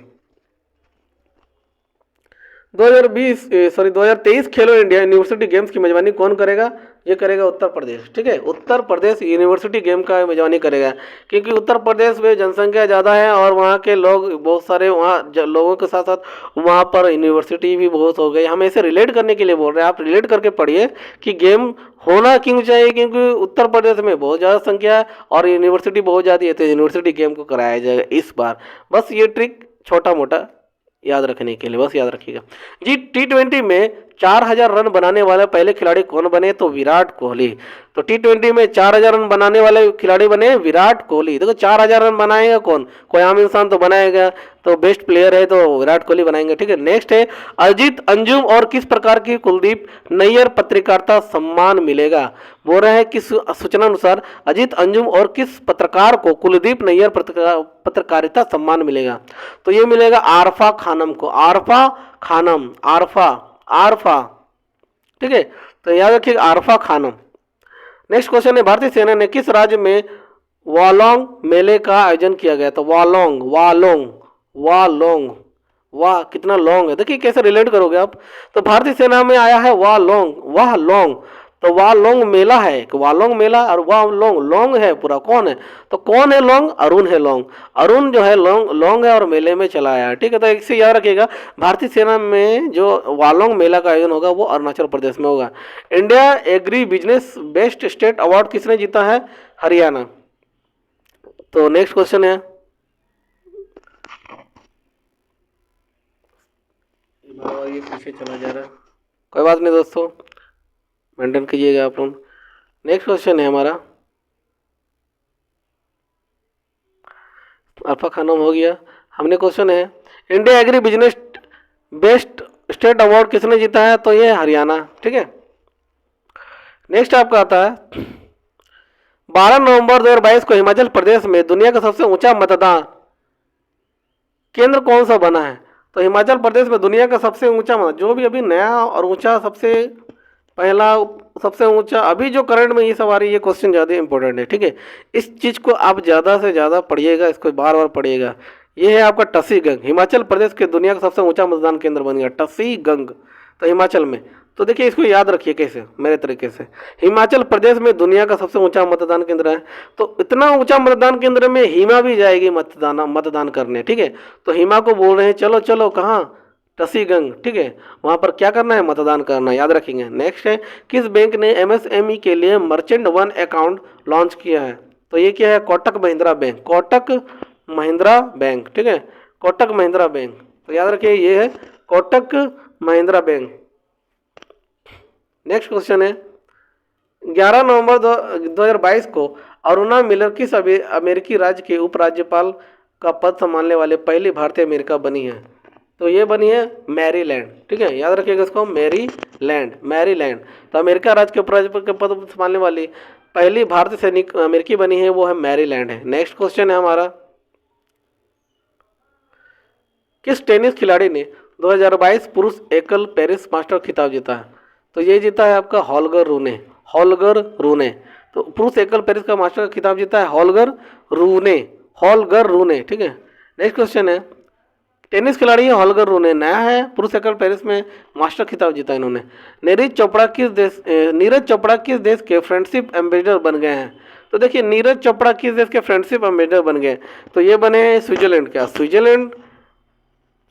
2023 खेलो इंडिया यूनिवर्सिटी गेम्स की मेजबानी कौन करेगा? ये करेगा उत्तर प्रदेश। ठीक है, उत्तर प्रदेश यूनिवर्सिटी गेम का मेजबानी करेगा, क्योंकि उत्तर प्रदेश में जनसंख्या ज़्यादा है और वहाँ के लोग बहुत सारे, वहाँ लोगों के साथ साथ वहाँ पर यूनिवर्सिटी भी बहुत हो गई। हम ऐसे रिलेट करने के लिए बोल रहे हैं, आप रिलेट करके पढ़िए कि गेम होना क्यों चाहिए, क्योंकि उत्तर प्रदेश में बहुत ज़्यादा संख्या है और यूनिवर्सिटी बहुत ज़्यादा है, तो यूनिवर्सिटी गेम को कराया जाएगा इस बार। बस ये ट्रिक छोटा मोटा याद रखने के लिए बस याद रखिएगा जी। T20 में 4000 रन बनाने वाले पहले खिलाड़ी कौन बने? तो विराट कोहली। तो T20 में 4000 रन बनाने वाले खिलाड़ी बने विराट कोहली। देखो 4000 रन बनाएगा कौन? कोई आम इंसान तो बनाएगा, तो बेस्ट प्लेयर है तो विराट कोहली बनाएंगे। ठीक है, नेक्स्ट है अजित अंजुम और किस प्रकार की कुलदीप नैयर पत्रकारिता सम्मान मिलेगा? बोल रहे हैं कि सूचना अनुसार अजित अंजुम और किस पत्रकार को कुलदीप नैयर पत्रकारिता सम्मान मिलेगा? तो ये मिलेगा आरफा खानम को। आरफा। ठीक है, तो याद रखिएगा आरफा खानम। नेक्स्ट क्वेश्चन है भारतीय सेना ने किस राज्य में वालोंग मेले का आयोजन किया गया? तो वालोंग वाह कितना लॉन्ग है, देखिए कैसे रिलेट करोगे आप। तो भारतीय सेना में आया है वालोंग तो वालोंग मेला है, कि वालोंग मेला, और वालोंग लोंग है पूरा, कौन है, तो कौन है लोंग, अरुण है लोंग। अरुण जो है लोंग लोंग है और मेले में चला आया, ठीक है। तो इससे याद रखिएगा, भारतीय सेना में जो वालोंग मेला का आयोजन होगा वो अरुणाचल प्रदेश में होगा। India agri business best state award किसने जीता है, हरियाणा। तो नेक्स्ट क्वेश्चन है, ये पीछे चला जा रहा है, कोई बात नहीं दोस्तों, मेंटेन कीजिएगा आप लोग। नेक्स्ट क्वेश्चन है हमारा, अल्फा खानम हो गया। हमने क्वेश्चन है, India agri business best state award किसने जीता है, तो ये हरियाणा, ठीक है। नेक्स्ट आपका आता है, 12 नवंबर 2022 को हिमाचल प्रदेश में दुनिया का सबसे ऊंचा मतदान केंद्र कौन सा बना है। तो हिमाचल प्रदेश में दुनिया का सबसे ऊंचा जो भी अभी नया और ऊंचा, सबसे पहला, सबसे ऊंचा, अभी जो करंट में ये सवारी, ये क्वेश्चन ज़्यादा इंपॉर्टेंट है, ठीक है। इस चीज़ को आप ज़्यादा से ज़्यादा पढ़िएगा, इसको बार बार पढ़िएगा। ये है आपका टसीगंग, हिमाचल प्रदेश के दुनिया का सबसे ऊंचा मतदान केंद्र बन गया टसीगंग, तो हिमाचल में। तो देखिए इसको याद रखिए कैसे, मेरे तरीके से, हिमाचल प्रदेश में दुनिया का सबसे ऊंचा मतदान केंद्र है। तो इतना ऊंचा मतदान केंद्र में हिमा भी जाएगी मतदान करने, ठीक है। तो हिमा को बोल रहे हैं चलो चलो, कहाँ, टसीगंग, ठीक है। वहाँ पर क्या करना है, मतदान करना, याद रखेंगे। नेक्स्ट है, किस बैंक ने एमएसएमई के लिए मर्चेंट वन अकाउंट लॉन्च किया है। तो ये क्या है, कोटक महिंद्रा बैंक, कोटक महिंद्रा बैंक, ठीक है, कोटक महिंद्रा बैंक। तो याद रखिए ये है Kotak Mahindra bank. Next question है, 11 नवंबर 2022 को अरुणा मिलर किस अमेरिकी राज्य के उपराज्यपाल का पद संभालने वाले पहली भारतीय अमेरिका बनी है। तो ये बनी है मैरीलैंड, ठीक है, याद रखिएगा इसको, मैरीलैंड, मैरीलैंड। तो अमेरिका राज्य के उपराज्यपाल के पद संभालने वाली पहली भारतीय सैनिक अमेरिकी बनी है, वो है मैरीलैंड है। नेक्स्ट क्वेश्चन है हमारा, किस टेनिस खिलाड़ी ने 2022 पुरुष एकल पेरिस मास्टर खिताब जीता है। तो ये जीता है आपका हॉलगर रूने, हॉलगर रूने। तो पुरुष एकल पेरिस का मास्टर का खिताब जीता है हॉलगर रूने, हॉलगर रूने, ठीक है। नेक्स्ट क्वेश्चन है, टेनिस खिलाड़ी है हॉलगर रूने, नया है, पुरुष एकल पेरिस में मास्टर खिताब जीता इन्होंने। नीरज चोपड़ा किस देश के फ्रेंडशिप एम्बेसडर बन गए हैं। तो देखिए नीरज चोपड़ा किस देश के फ्रेंडशिप एम्बेसडर बन गए, तो ये बने हैं स्विट्जरलैंड के। स्विट्जरलैंड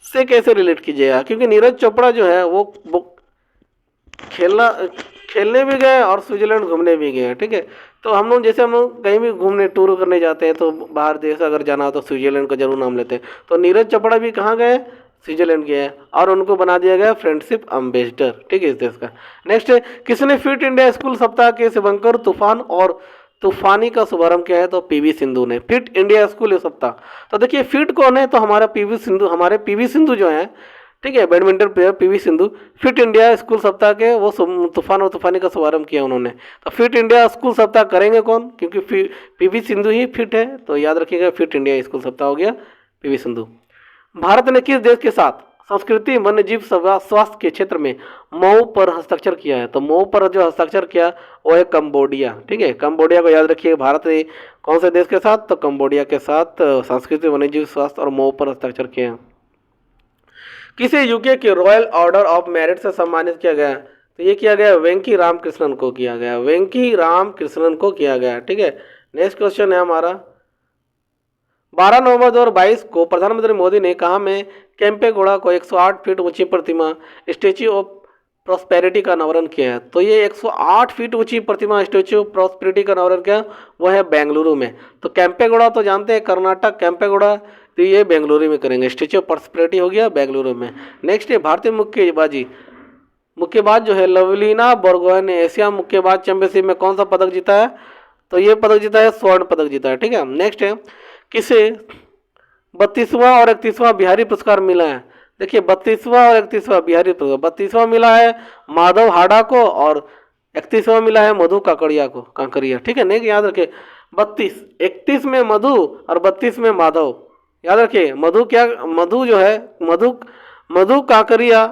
से कैसे रिलेट कीजिएगा, क्योंकि नीरज चोपड़ा जो है वो खेलने भी गए और स्विट्जरलैंड घूमने भी गए, ठीक है। तो हम लोग जैसे हम लोग कहीं भी घूमने टूर करने जाते हैं तो बाहर देश अगर जाना हो तो स्विट्जरलैंड का जरूर नाम लेते हैं। तो नीरज चोपड़ा भी कहाँ गए, स्विट्जरलैंड गए, और उनको बना दिया गया फ्रेंडशिप एम्बेसडर, ठीक है, इस देश का। नेक्स्ट है, किसने फिट इंडिया स्कूल सप्ताह के शुभंकर तूफान और तूफानी का शुभारंभ किया है। तो पीवी सिंधु ने, फिट इंडिया स्कूल सप्ताह। तो देखिए फिट कौन है, तो हमारा पीवी सिंधु, हमारे पीवी सिंधु जो है, ठीक है, badminton player PV Sindhu, fit India school सप्ताह के वो तूफान और तूफानी का शुभारंभ किया उन्होंने। तो फिट इंडिया स्कूल सप्ताह करेंगे कौन, क्योंकि पीवी सिंधु ही फिट है, तो याद रखिएगा फिट इंडिया स्कूल सप्ताह हो गया पीवी सिंधु। भारत ने किस देश के साथ संस्कृति वन्यजीव स्वास्थ्य के क्षेत्र में मऊ पर हस्ताक्षर किया है। तो मऊ पर जो हस्ताक्षर किया वो है कंबोडिया, ठीक है, कंबोडिया को याद रखिए। भारत ने कौन से देश के साथ, तो कंबोडिया के साथ संस्कृति वन्यजीव स्वास्थ्य और मऊ पर हस्ताक्षर किए हैं। किसे यूके के रॉयल ऑर्डर ऑफ मेरिट से सम्मानित किया गया, तो ये किया गया वेंकी रामकृष्णन को किया गया, वेंकी रामकृष्णन को किया गया, ठीक है। नेक्स्ट क्वेश्चन है हमारा, 12 नवंबर 2022 को प्रधानमंत्री मोदी ने कहा में केम्पेगौड़ा को 108 फीट ऊंची प्रतिमा स्टेच्यू ऑफ प्रॉस्पेरिटी का अनावरण किया है। तो ये 108 फीट ऊंची प्रतिमा स्टेच्यू ऑफ प्रॉस्पेरिटी का अनावरण किया वो है बेंगलुरु में। तो केम्पेगौड़ा तो जानते हैं कर्नाटक, केम्पेगौड़ा, तो ये बेंगलुरु में करेंगे, स्टेच्यू ऑफ प्रॉस्पेरिटी हो गया बेंगलुरु में। नेक्स्ट है भारतीय मुक्केबाज जो है लवलीना बोरगोहेन ने एशिया मुक्केबाज चैंपियनशिप में कौन सा पदक जीता है। तो ये पदक जीता है, स्वर्ण पदक जीता है, ठीक है। नेक्स्ट है, किसे 32वां और 31वां बिहारी पुरस्कार मिला है। देखिए 32वां और 31वां बिहारी पुरस्कार, 32वां मिला है माधव हाड़ा को और 31वां मिला है मधु काकड़िया, ठीक है। नहीं याद रखिए, 31 में मधु और 32 में माधव, याद रखिए। मधु जो है मधु काकड़िया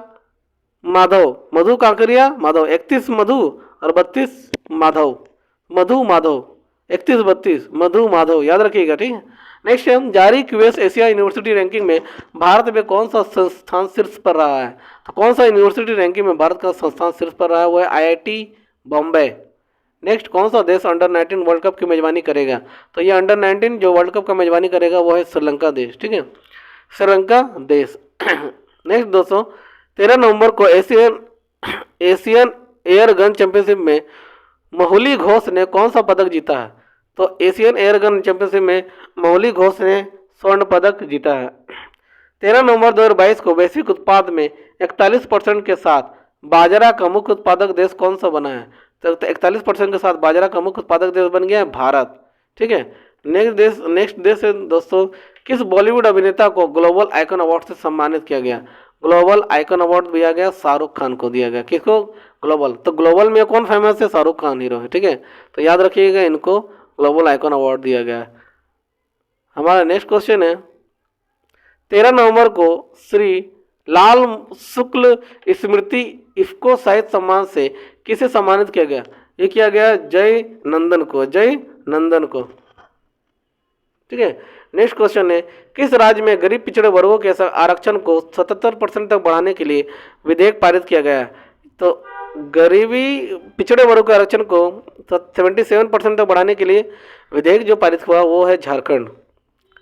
माधव, 31 मधु और 32 माधव, मधु माधव, 31-32 मधु माधव, याद रखिएगा, ठीक है। नेक्स्ट है, जारी क्यूएस एशिया यूनिवर्सिटी रैंकिंग में भारत में कौन सा संस्थान शीर्ष पर रहा है। तो कौन सा यूनिवर्सिटी रैंकिंग में भारत का संस्थान शीर्ष पर रहा है, वो है IIT बॉम्बे। नेक्स्ट, कौन सा देश अंडर 19 वर्ल्ड कप की मेजबानी करेगा? तो ये अंडर 19 जो वर्ल्ड कप का मेजबानी करेगा वो है श्रीलंका देश, ठीक है, श्रीलंका देश। नेक्स्ट दोस्तों, 13 नवंबर को Asian Asian air gun championship में मोहुली घोष ने कौन सा पदक जीता है? तो एशियन एयर गन चैंपियनशिप में मोहुली घोष ने स्वर्ण पदक जीता है। 13 नवंबर 2022 को वैश्विक उत्पाद में 41% के साथ बाजरा का मुख्य उत्पादक देश कौन सा बना है? तो 41% के साथ बाजरा का मुख्य उत्पादक देश बन गया है भारत, ठीक है। नेक्स्ट देश है दोस्तों, किस बॉलीवुड अभिनेता को ग्लोबल आइकन अवार्ड से सम्मानित किया गया? ग्लोबल आइकन अवार्ड दिया गया शाहरुख खान को दिया गया। किसको? ग्लोबल। तो ग्लोबल में कौन फेमस है? शाहरुख खान हीरो है, ठीक है। तो याद रखिएगा, इनको ग्लोबल आइकन अवार्ड दिया गया है। हमारा नेक्स्ट क्वेश्चन है, 13 नवंबर को श्री लाल शुक्ल स्मृति इफ्को साहित्य सम्मान से किसे सम्मानित किया गया? ये किया गया जय नंदन को, जय नंदन को, ठीक है। नेक्स्ट क्वेश्चन है, किस राज्य में गरीब पिछड़े वर्गों के आरक्षण को 77% तक बढ़ाने के लिए विधेयक पारित किया गया है? तो गरीबी पिछड़े वर्गों के आरक्षण को 77% तक बढ़ाने के लिए विधेयक जो पारित हुआ वो है झारखंड।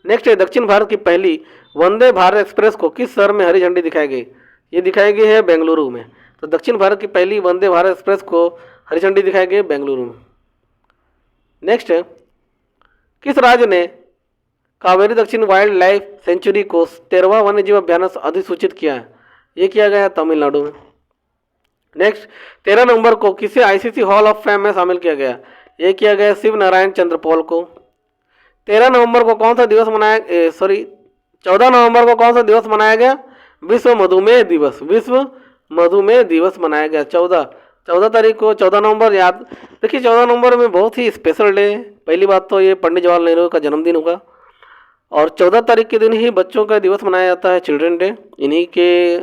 नेक्स्ट है, दक्षिण भारत की पहली वंदे भारत एक्सप्रेस को किस शहर में हरी झंडी दिखाई गई? ये दिखाई गई है बेंगलुरु में। तो दक्षिण भारत की पहली वंदे भारत एक्सप्रेस को हरी झंडी दिखाई गई बेंगलुरु में। नेक्स्ट है, किस राज्य ने कावेरी दक्षिण वाइल्ड लाइफ सेंचुरी को 13वां वन्यजीव अभ्यारण्य अधिसूचित किया है? ये किया गया है तमिलनाडु में। नेक्स्ट, 13 नवंबर को किसे आईसीसी हॉल ऑफ फेम में शामिल किया गया? ये किया गया शिव नारायण चंद्रपॉल को। 13 नवंबर को कौन सा दिवस मनाया 14 नवंबर को कौन सा दिवस मनाया गया? विश्व मधुमेह दिवस, विश्व मधुमेह दिवस मनाया गया 14 तारीख को। 14 नवंबर याद देखिए, 14 नवंबर में बहुत ही स्पेशल डे है। पहली बात तो ये पंडित जवाहरलाल नेहरू का जन्मदिन होगा, और 14 तारीख के दिन ही बच्चों का दिवस मनाया जाता है, चिल्ड्रन डे। इन्हीं के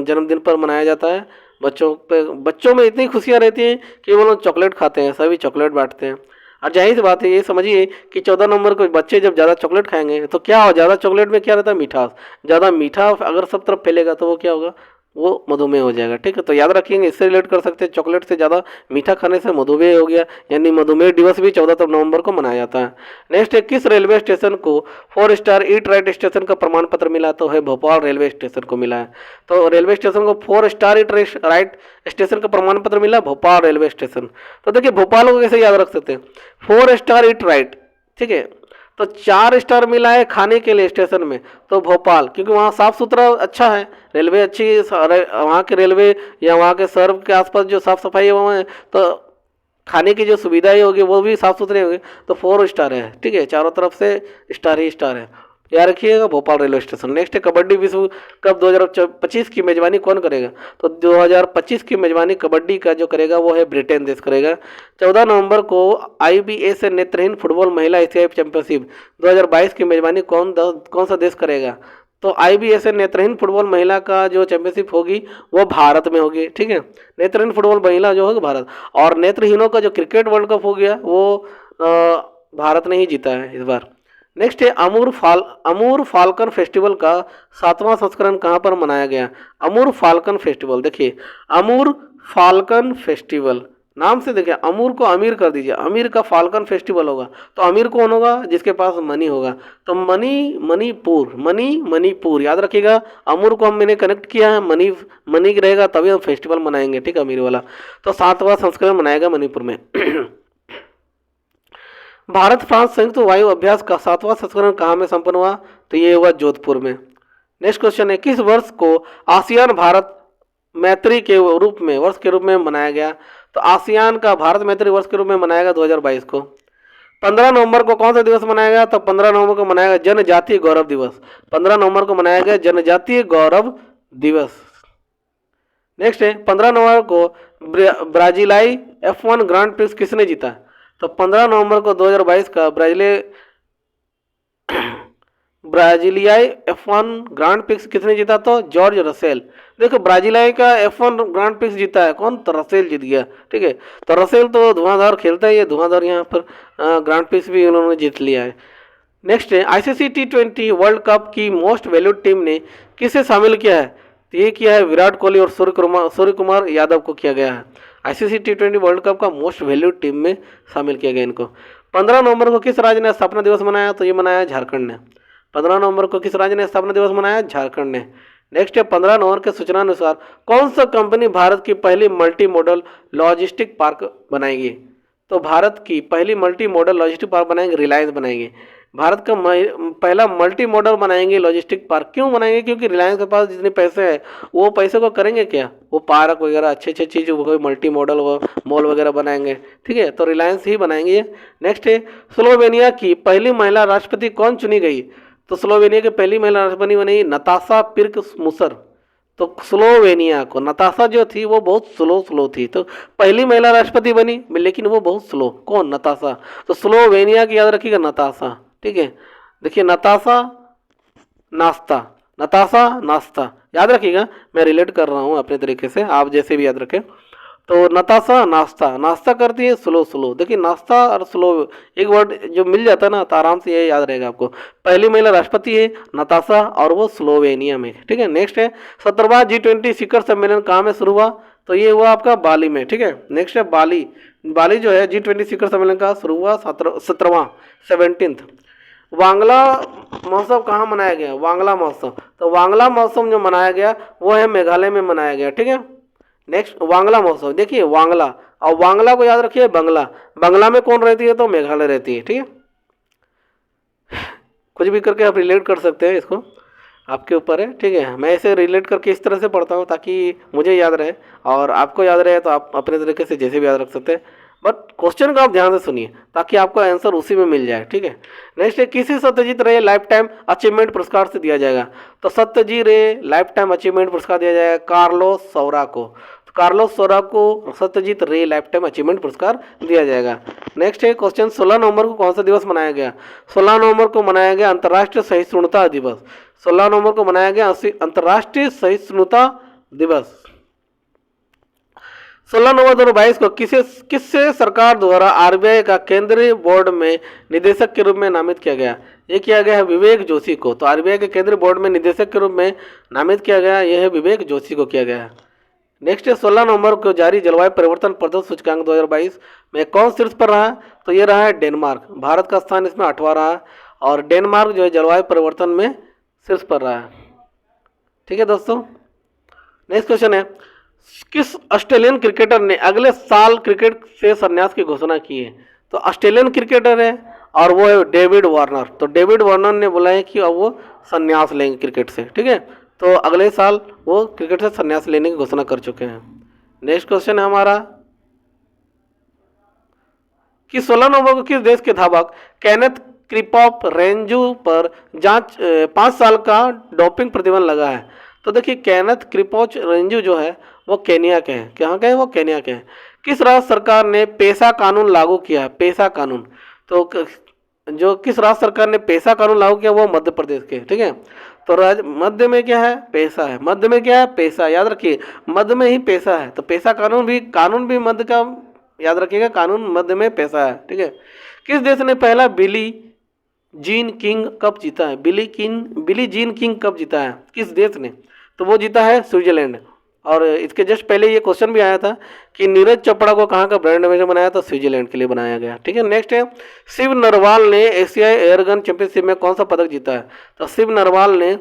जन्मदिन पर मनाया जाता है। बच्चों में इतनी खुशियाँ रहती हैं कि वो लोग चॉकलेट खाते हैं, सभी चॉकलेट बांटते हैं। और जाहिर सी बात है, ये समझिए कि 14 नवंबर को बच्चे जब ज़्यादा चॉकलेट खाएंगे तो क्या हो, ज़्यादा चॉकलेट में क्या रहता है? मिठास। ज़्यादा मीठा अगर सब तरफ फैलेगा तो वो क्या होगा? वो मधुमेह हो जाएगा, ठीक है। तो याद रखिएगा, इससे रिलेट कर सकते हैं, चॉकलेट से ज़्यादा मीठा खाने से मधुमेह हो गया, यानी मधुमेह दिवस भी 14 नवंबर को मनाया जाता है। नेक्स्ट है, किस रेलवे स्टेशन को 4 स्टार ईट राइट स्टेशन का प्रमाण पत्र मिला? तो है भोपाल रेलवे स्टेशन को मिला है। तो रेलवे स्टेशन को 4 स्टार ईट राइट स्टेशन का प्रमाण पत्र मिला भोपाल रेलवे स्टेशन। तो देखिए, भोपाल को कैसे याद रख सकते हैं? 4 स्टार ईट राइट, ठीक है। तो 4 स्टार मिला है खाने के लिए स्टेशन में, तो भोपाल, क्योंकि वहाँ साफ़ सुथरा अच्छा है, रेलवे अच्छी, वहाँ के रेलवे या वहाँ के सर्व के आसपास जो साफ़ सफाई है वहाँ है, तो खाने की जो सुविधाएं होगी वो भी साफ़ सुथरे होंगे। तो 4 स्टार है, ठीक है, चारों तरफ से स्टार ही स्टार है, याद रखिएगा भोपाल रेलवे स्टेशन। नेक्स्ट है, कबड्डी विश्व कप 2025 की मेजबानी कौन करेगा? तो 2025 की मेजबानी कबड्डी का जो करेगा वो है ब्रिटेन देश करेगा। 14 नवंबर को IBA नेत्रहीन फुटबॉल महिला एशियाई चैंपियनशिप 2022 की मेजबानी कौन सा देश करेगा? तो IBA नेत्रहीन फुटबॉल महिला का जो चैंपियनशिप होगी वो भारत में होगी, ठीक है। नेत्रहीन फुटबॉल महिला जो होगी भारत, और नेत्रहीनों का जो क्रिकेट वर्ल्ड कप हो गया वो भारत ने ही जीता है इस बार। नेक्स्ट है, अमूर फाल्कन फेस्टिवल का 7वां संस्करण कहाँ पर मनाया गया? अमूर फाल्कन फेस्टिवल, देखिए अमूर फाल्कन फेस्टिवल नाम से देखिए, अमूर को अमीर कर दीजिए, अमीर का फाल्कन फेस्टिवल होगा, तो अमीर कौन होगा? जिसके पास मनी होगा। तो मणिपुर याद रखिएगा, अमूर को मैंने कनेक्ट किया है, मनी रहेगा तभी हम फेस्टिवल मनाएंगे, ठीक है, अमीर वाला। तो 7वां संस्करण मनाएगा मणिपुर में। भारत फ्रांस संयुक्त वायु अभ्यास का 7वां संस्करण कहाँ में संपन्न हुआ? तो ये हुआ जोधपुर में। नेक्स्ट क्वेश्चन है, किस वर्ष को आसियान भारत मैत्री के रूप में मनाया गया? तो आसियान का भारत मैत्री वर्ष के रूप में मनाया गया 2022 को। 15 नवंबर को कौन सा दिवस मनाया गया? तो 15 नवंबर को मनाया गया जनजातीय गौरव दिवस। 15 नवंबर को मनाया गया जनजातीय गौरव दिवस। नेक्स्ट है, 15 नवंबर को ब्राजीलाई F1 ग्रांड प्रिक्स किसने जीता? तो 15 नवंबर को 2022 का ब्राजीलियाई F1 ग्रांड प्रिक्स किसने जीता? तो जॉर्ज रसेल। देखो, ब्राजीलियाई का F1 ग्रांड प्रिक्स जीता है कौन? तो रसेल जीत गया, ठीक है। तो रसेल तो धुआंधार खेलता है, ये धुआंधार यहाँ पर ग्रांड प्रिक्स भी उन्होंने जीत लिया है। नेक्स्ट है, ICC T20 वर्ल्ड कप की मोस्ट वैल्यूड टीम ने किसे शामिल किया है? तो ये किया है विराट कोहली और सूर्य कुमार यादव को किया गया है। आईसीसी T20 वर्ल्ड कप का मोस्ट वैल्यूड टीम में शामिल किया गया इनको। 15 नवंबर को किस राज्य ने स्थापना दिवस मनाया? तो ये मनाया झारखंड ने। 15 नवंबर को किस राज्य ने स्थापना दिवस मनाया? झारखंड ने। नेक्स्ट है 15 नवंबर के सूचना अनुसार कौन सा कंपनी भारत की पहली मल्टी मॉडल लॉजिस्टिक पार्क बनाएगी? तो भारत की पहली मल्टी मॉडल लॉजिस्टिक पार्क बनाएंगे रिलायंस बनाएगी। भारत का पहला मल्टी मॉडल बनाएंगे लॉजिस्टिक पार्क। क्यों बनाएंगे? क्योंकि रिलायंस के पास जितने पैसे हैं वो पैसे को करेंगे क्या? वो पार्क वगैरह अच्छे अच्छे चीज़ कोई मल्टी मॉडल मॉल वगैरह बनाएंगे। ठीक है, तो रिलायंस ही बनाएंगे। नेक्स्ट है स्लोवेनिया की पहली महिला राष्ट्रपति कौन चुनी गई? तो स्लोवेनिया की पहली महिला राष्ट्रपति बनी नताशा पिर्क मुसर। तो स्लोवेनिया को नताशा जो थी वो बहुत स्लो थी, तो पहली महिला राष्ट्रपति बनी लेकिन वो बहुत स्लो। कौन? नताशा। तो स्लोवेनिया की याद रखिएगा नताशा। ठीक है, देखिए नताशा नाश्ता, नताशा नाश्ता याद रखिएगा, मैं रिलेट कर रहा हूँ अपने तरीके से, आप जैसे भी याद रखें। तो नताशा नाश्ता, नाश्ता करती है स्लो। देखिए नाश्ता और स्लो एक वर्ड जो मिल जाता है ना तो आराम से ये याद रहेगा आपको। पहली महिला राष्ट्रपति है नताशा और वो स्लोवेनिया में। ठीक है, नेक्स्ट है 17वां G20 शिखर सम्मेलन कहाँ में शुरू हुआ? तो ये हुआ आपका बाली में। ठीक है, नेक्स्ट है बाली। बाली जो है G20 शिखर सम्मेलन का शुरू हुआ 17वां 17th। वांगला महोत्सव कहाँ मनाया गया? वांगला महोत्सव, तो वांगला महोत्सव जो मनाया गया वो है मेघालय में मनाया गया। ठीक है, नेक्स्ट वांगला महोत्सव, देखिए वांगला, और वांगला को याद रखिए बंगला। बंगला में कौन रहती है? तो मेघालय रहती है। ठीक है, कुछ भी करके आप रिलेट कर सकते हैं, इसको आपके ऊपर है। ठीक है, मैं इसे रिलेट करके इस तरह से पढ़ता हूँ ताकि मुझे याद रहे और आपको याद रहे, तो आप अपने तरीके से जैसे भी याद रख सकते हैं। बट क्वेश्चन को आप ध्यान से सुनिए ताकि आपको आंसर उसी में मिल जाए। ठीक है, नेक्स्ट है किसी सत्यजीत रे लाइफ टाइम अचीवमेंट पुरस्कार से दिया जाएगा? तो सत्यजीत रे लाइफ टाइम अचीवमेंट पुरस्कार दिया जाएगा कार्लोस सौरा को। तो कार्लोस सौरा को सत्यजीत रे लाइफ टाइम अचीवमेंट पुरस्कार दिया जाएगा। नेक्स्ट है क्वेश्चन 16 नवंबर को कौन सा दिवस मनाया गया? 16 नवंबर को मनाया गया अंतर्राष्ट्रीय सहिष्णुता दिवस। 16 नवंबर को मनाया गया अंतर्राष्ट्रीय सहिष्णुता दिवस। 16 नवंबर 2022 को किससे सरकार द्वारा आरबीआई का केंद्रीय बोर्ड में निदेशक के रूप में नामित किया गया? ये किया गया है विवेक जोशी को। तो आरबीआई के केंद्रीय बोर्ड में निदेशक के रूप में नामित किया गया, यह है विवेक जोशी को किया गया है। नेक्स्ट है 16 नवंबर को जारी जलवायु परिवर्तन प्रदर्शन सूचकांक 2022 में कौन शीर्ष पर रहा? तो ये रहा है डेनमार्क। भारत का स्थान इसमें 8वां रहा और डेनमार्क जो है जलवायु परिवर्तन में शीर्ष पर रहा है। ठीक है दोस्तों, नेक्स्ट क्वेश्चन है किस ऑस्ट्रेलियन क्रिकेटर ने अगले साल क्रिकेट से संन्यास की घोषणा की है? तो ऑस्ट्रेलियन क्रिकेटर है और वो है डेविड वार्नर। तो डेविड वार्नर ने बोला है कि अब वो संन्यास लेंगे क्रिकेट से। ठीक है, तो अगले साल वो क्रिकेट से संन्यास लेने की घोषणा कर चुके हैं। नेक्स्ट क्वेश्चन है हमारा कि 16 नवंबर को किस देश के धावक केनेथ क्रिपॉप रेंजू पर 5 साल का डोपिंग प्रतिबंध लगा है? तो देखिए केनेथ क्रिपॉच रेंजू जो है वो केनिया के हैं। कहाँ के हैं? वो केनिया के हैं। किस राज्य सरकार ने पेशा कानून लागू किया है? पेशा कानून, तो जो किस राज्य सरकार ने पेशा कानून लागू किया वो मध्य प्रदेश के। ठीक है, तो राज्य मध्य में क्या है? पेशा है। मध्य में क्या है? पेशा। याद रखिए मध्य में ही पेशा है, तो पेशा कानून भी मध्य का याद रखिएगा, कानून मध्य में पेशा है। ठीक है, किस देश ने पहला बिली जीन किंग कप जीता है? बिली जीन किंग कप जीता है किस देश ने? तो वो जीता है स्विट्जरलैंड। और इसके जस्ट पहले ये क्वेश्चन भी आया था कि नीरज चोपड़ा को कहाँ का ब्रांड एम्बेसडर बनाया? तो स्विट्जरलैंड के लिए बनाया गया। ठीक है, नेक्स्ट है शिव नरवाल ने एशियाई एयरगन चैंपियनशिप में कौन सा पदक जीता है? तो शिव नरवाल ने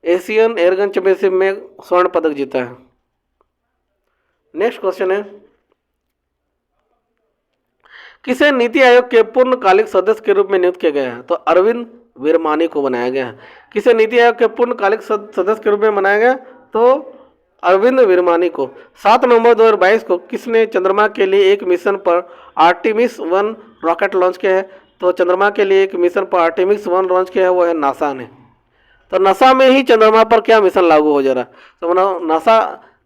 एशियन एयरगन चैंपियनशिप में स्वर्ण पदक जीता है। नेक्स्ट क्वेश्चन है किसे नीति आयोग के पूर्णकालिक सदस्य के रूप में नियुक्त किया गया है? तो अरविंद विरमानी को बनाया गया है। किसे नीति आयोग के पूर्णकालिक सदस्य के रूप में बनाया गया? तो अरविंद विरमानी को। 7 नवंबर 2022 को किसने चंद्रमा के लिए एक मिशन पर आर्टिमिस 1 रॉकेट लॉन्च किया है? तो चंद्रमा के लिए एक मिशन पर आर्टिमिस 1 लॉन्च किया है वो है नासा ने। तो नासा में ही चंद्रमा पर क्या मिशन लागू हो जा रहा है? तो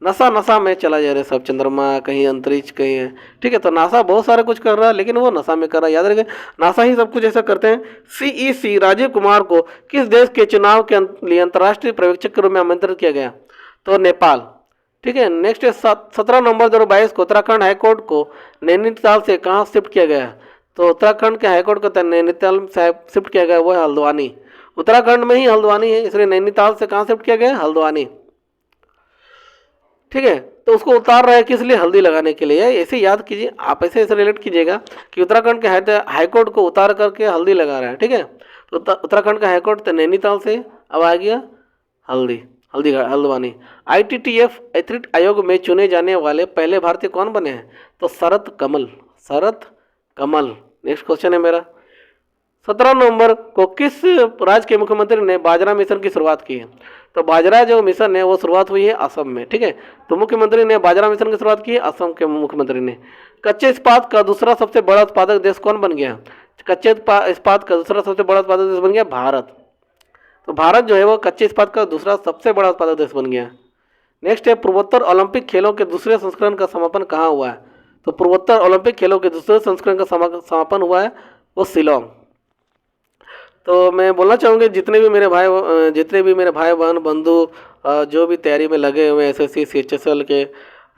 नासा में चला जा रहा है सब, चंद्रमा कहीं अंतरिक्ष कहीं है। ठीक है, तो नासा बहुत सारे कुछ कर रहा है लेकिन वो नासा में कर रहा है, याद रखें नासा ही सब कुछ ऐसा करते हैं। CEC राजीव कुमार को किस देश के चुनाव के लिए अंतर्राष्ट्रीय पर्यवेक्षक के रूप में आमंत्रित किया गया? तो नेपाल। ठीक है, नेक्स्ट है 17 नवंबर 2022 को उत्तराखंड हाईकोर्ट को नैनीताल से कहाँ शिफ्ट किया गया? तो उत्तराखंड के हाईकोर्ट को नैनीताल से शिफ्ट किया गया वो है हल्द्वानी। उत्तराखंड में ही हल्द्वानी है, इसलिए नैनीताल से कहाँ शिफ्ट किया गया? हल्द्वानी। ठीक है। तो उसको उतार रहा है किस लिए, हल्दी लगाने के लिए। ऐसे याद कीजिए, आप ऐसे ऐसे रिलेट कीजिएगा कि उत्तराखंड के हाईकोर्ट को उतार करके हल्दी लगा रहा है। ठीक है, तो उत्तराखंड का हाईकोर्ट नैनीताल से अब आ गया हल्दी, हल्द्वानी। ITTF एथलीट आयोग में चुने जाने वाले पहले भारतीय कौन बने हैं, तो शरत कमल, शरत कमल। नेक्स्ट क्वेश्चन है मेरा, 17 नवंबर को किस राज्य के मुख्यमंत्री ने बाजरा मिशन की शुरुआत की है, तो बाजरा जो मिशन है वो शुरुआत हुई है असम में। ठीक है, तो मुख्यमंत्री ने बाजरा मिशन की शुरुआत की है असम के मुख्यमंत्री ने। कच्चे इस्पात का दूसरा सबसे बड़ा उत्पादक देश कौन बन गया, कच्चे इस्पात का दूसरा सबसे बड़ा उत्पादक देश बन गया भारत। तो भारत जो है वो कच्चे इस्पात का दूसरा सबसे बड़ा उत्पादक देश बन गया। नेक्स्ट है, पूर्वोत्तर ओलंपिक खेलों के दूसरे संस्करण का समापन कहाँ हुआ है, तो पूर्वोत्तर ओलंपिक खेलों के दूसरे संस्करण का समापन हुआ है वो शिलोंग। तो मैं बोलना चाहूँगी जितने भी मेरे भाई बहन बंधु जो भी तैयारी में लगे हुए हैं SSC CHSL के,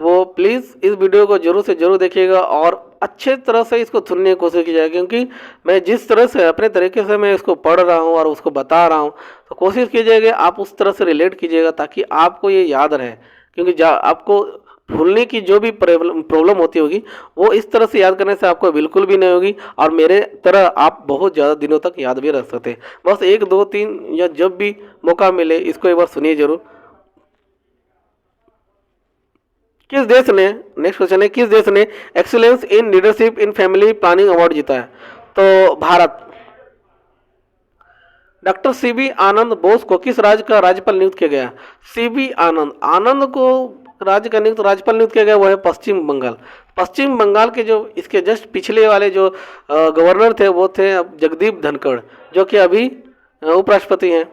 वो प्लीज़ इस वीडियो को जरूर से जरूर देखिएगा और अच्छे तरह से इसको सुनने की कोशिश कीजिएगा, क्योंकि मैं जिस तरह से अपने तरीके से मैं इसको पढ़ रहा हूँ और उसको बता रहा हूँ, तो कोशिश कीजिएगा आप उस तरह से रिलेट कीजिएगा ताकि आपको ये याद रहे। क्योंकि आपको भूलने की जो भी प्रॉब्लम होती होगी वो इस तरह से याद करने से आपको बिल्कुल भी नहीं होगी, और मेरे तरह आप बहुत ज़्यादा दिनों तक याद भी रख सकते हैं। बस 1 2 3 या जब भी मौका मिले इसको एक बार सुनिए जरूर। किस देश ने, नेक्स्ट क्वेश्चन है, किस देश ने excellence in leadership in family planning award जीता है, तो भारत। डॉक्टर CB आनंद बोस को किस राज्य का राज्यपाल नियुक्त किया गया, CB आनंद को राज्य का राज्यपाल नियुक्त किया गया वो है पश्चिम बंगाल। पश्चिम बंगाल के जो इसके जस्ट पिछले वाले जो गवर्नर थे वो थे जगदीप धनखड़, जो कि अभी उपराष्ट्रपति हैं।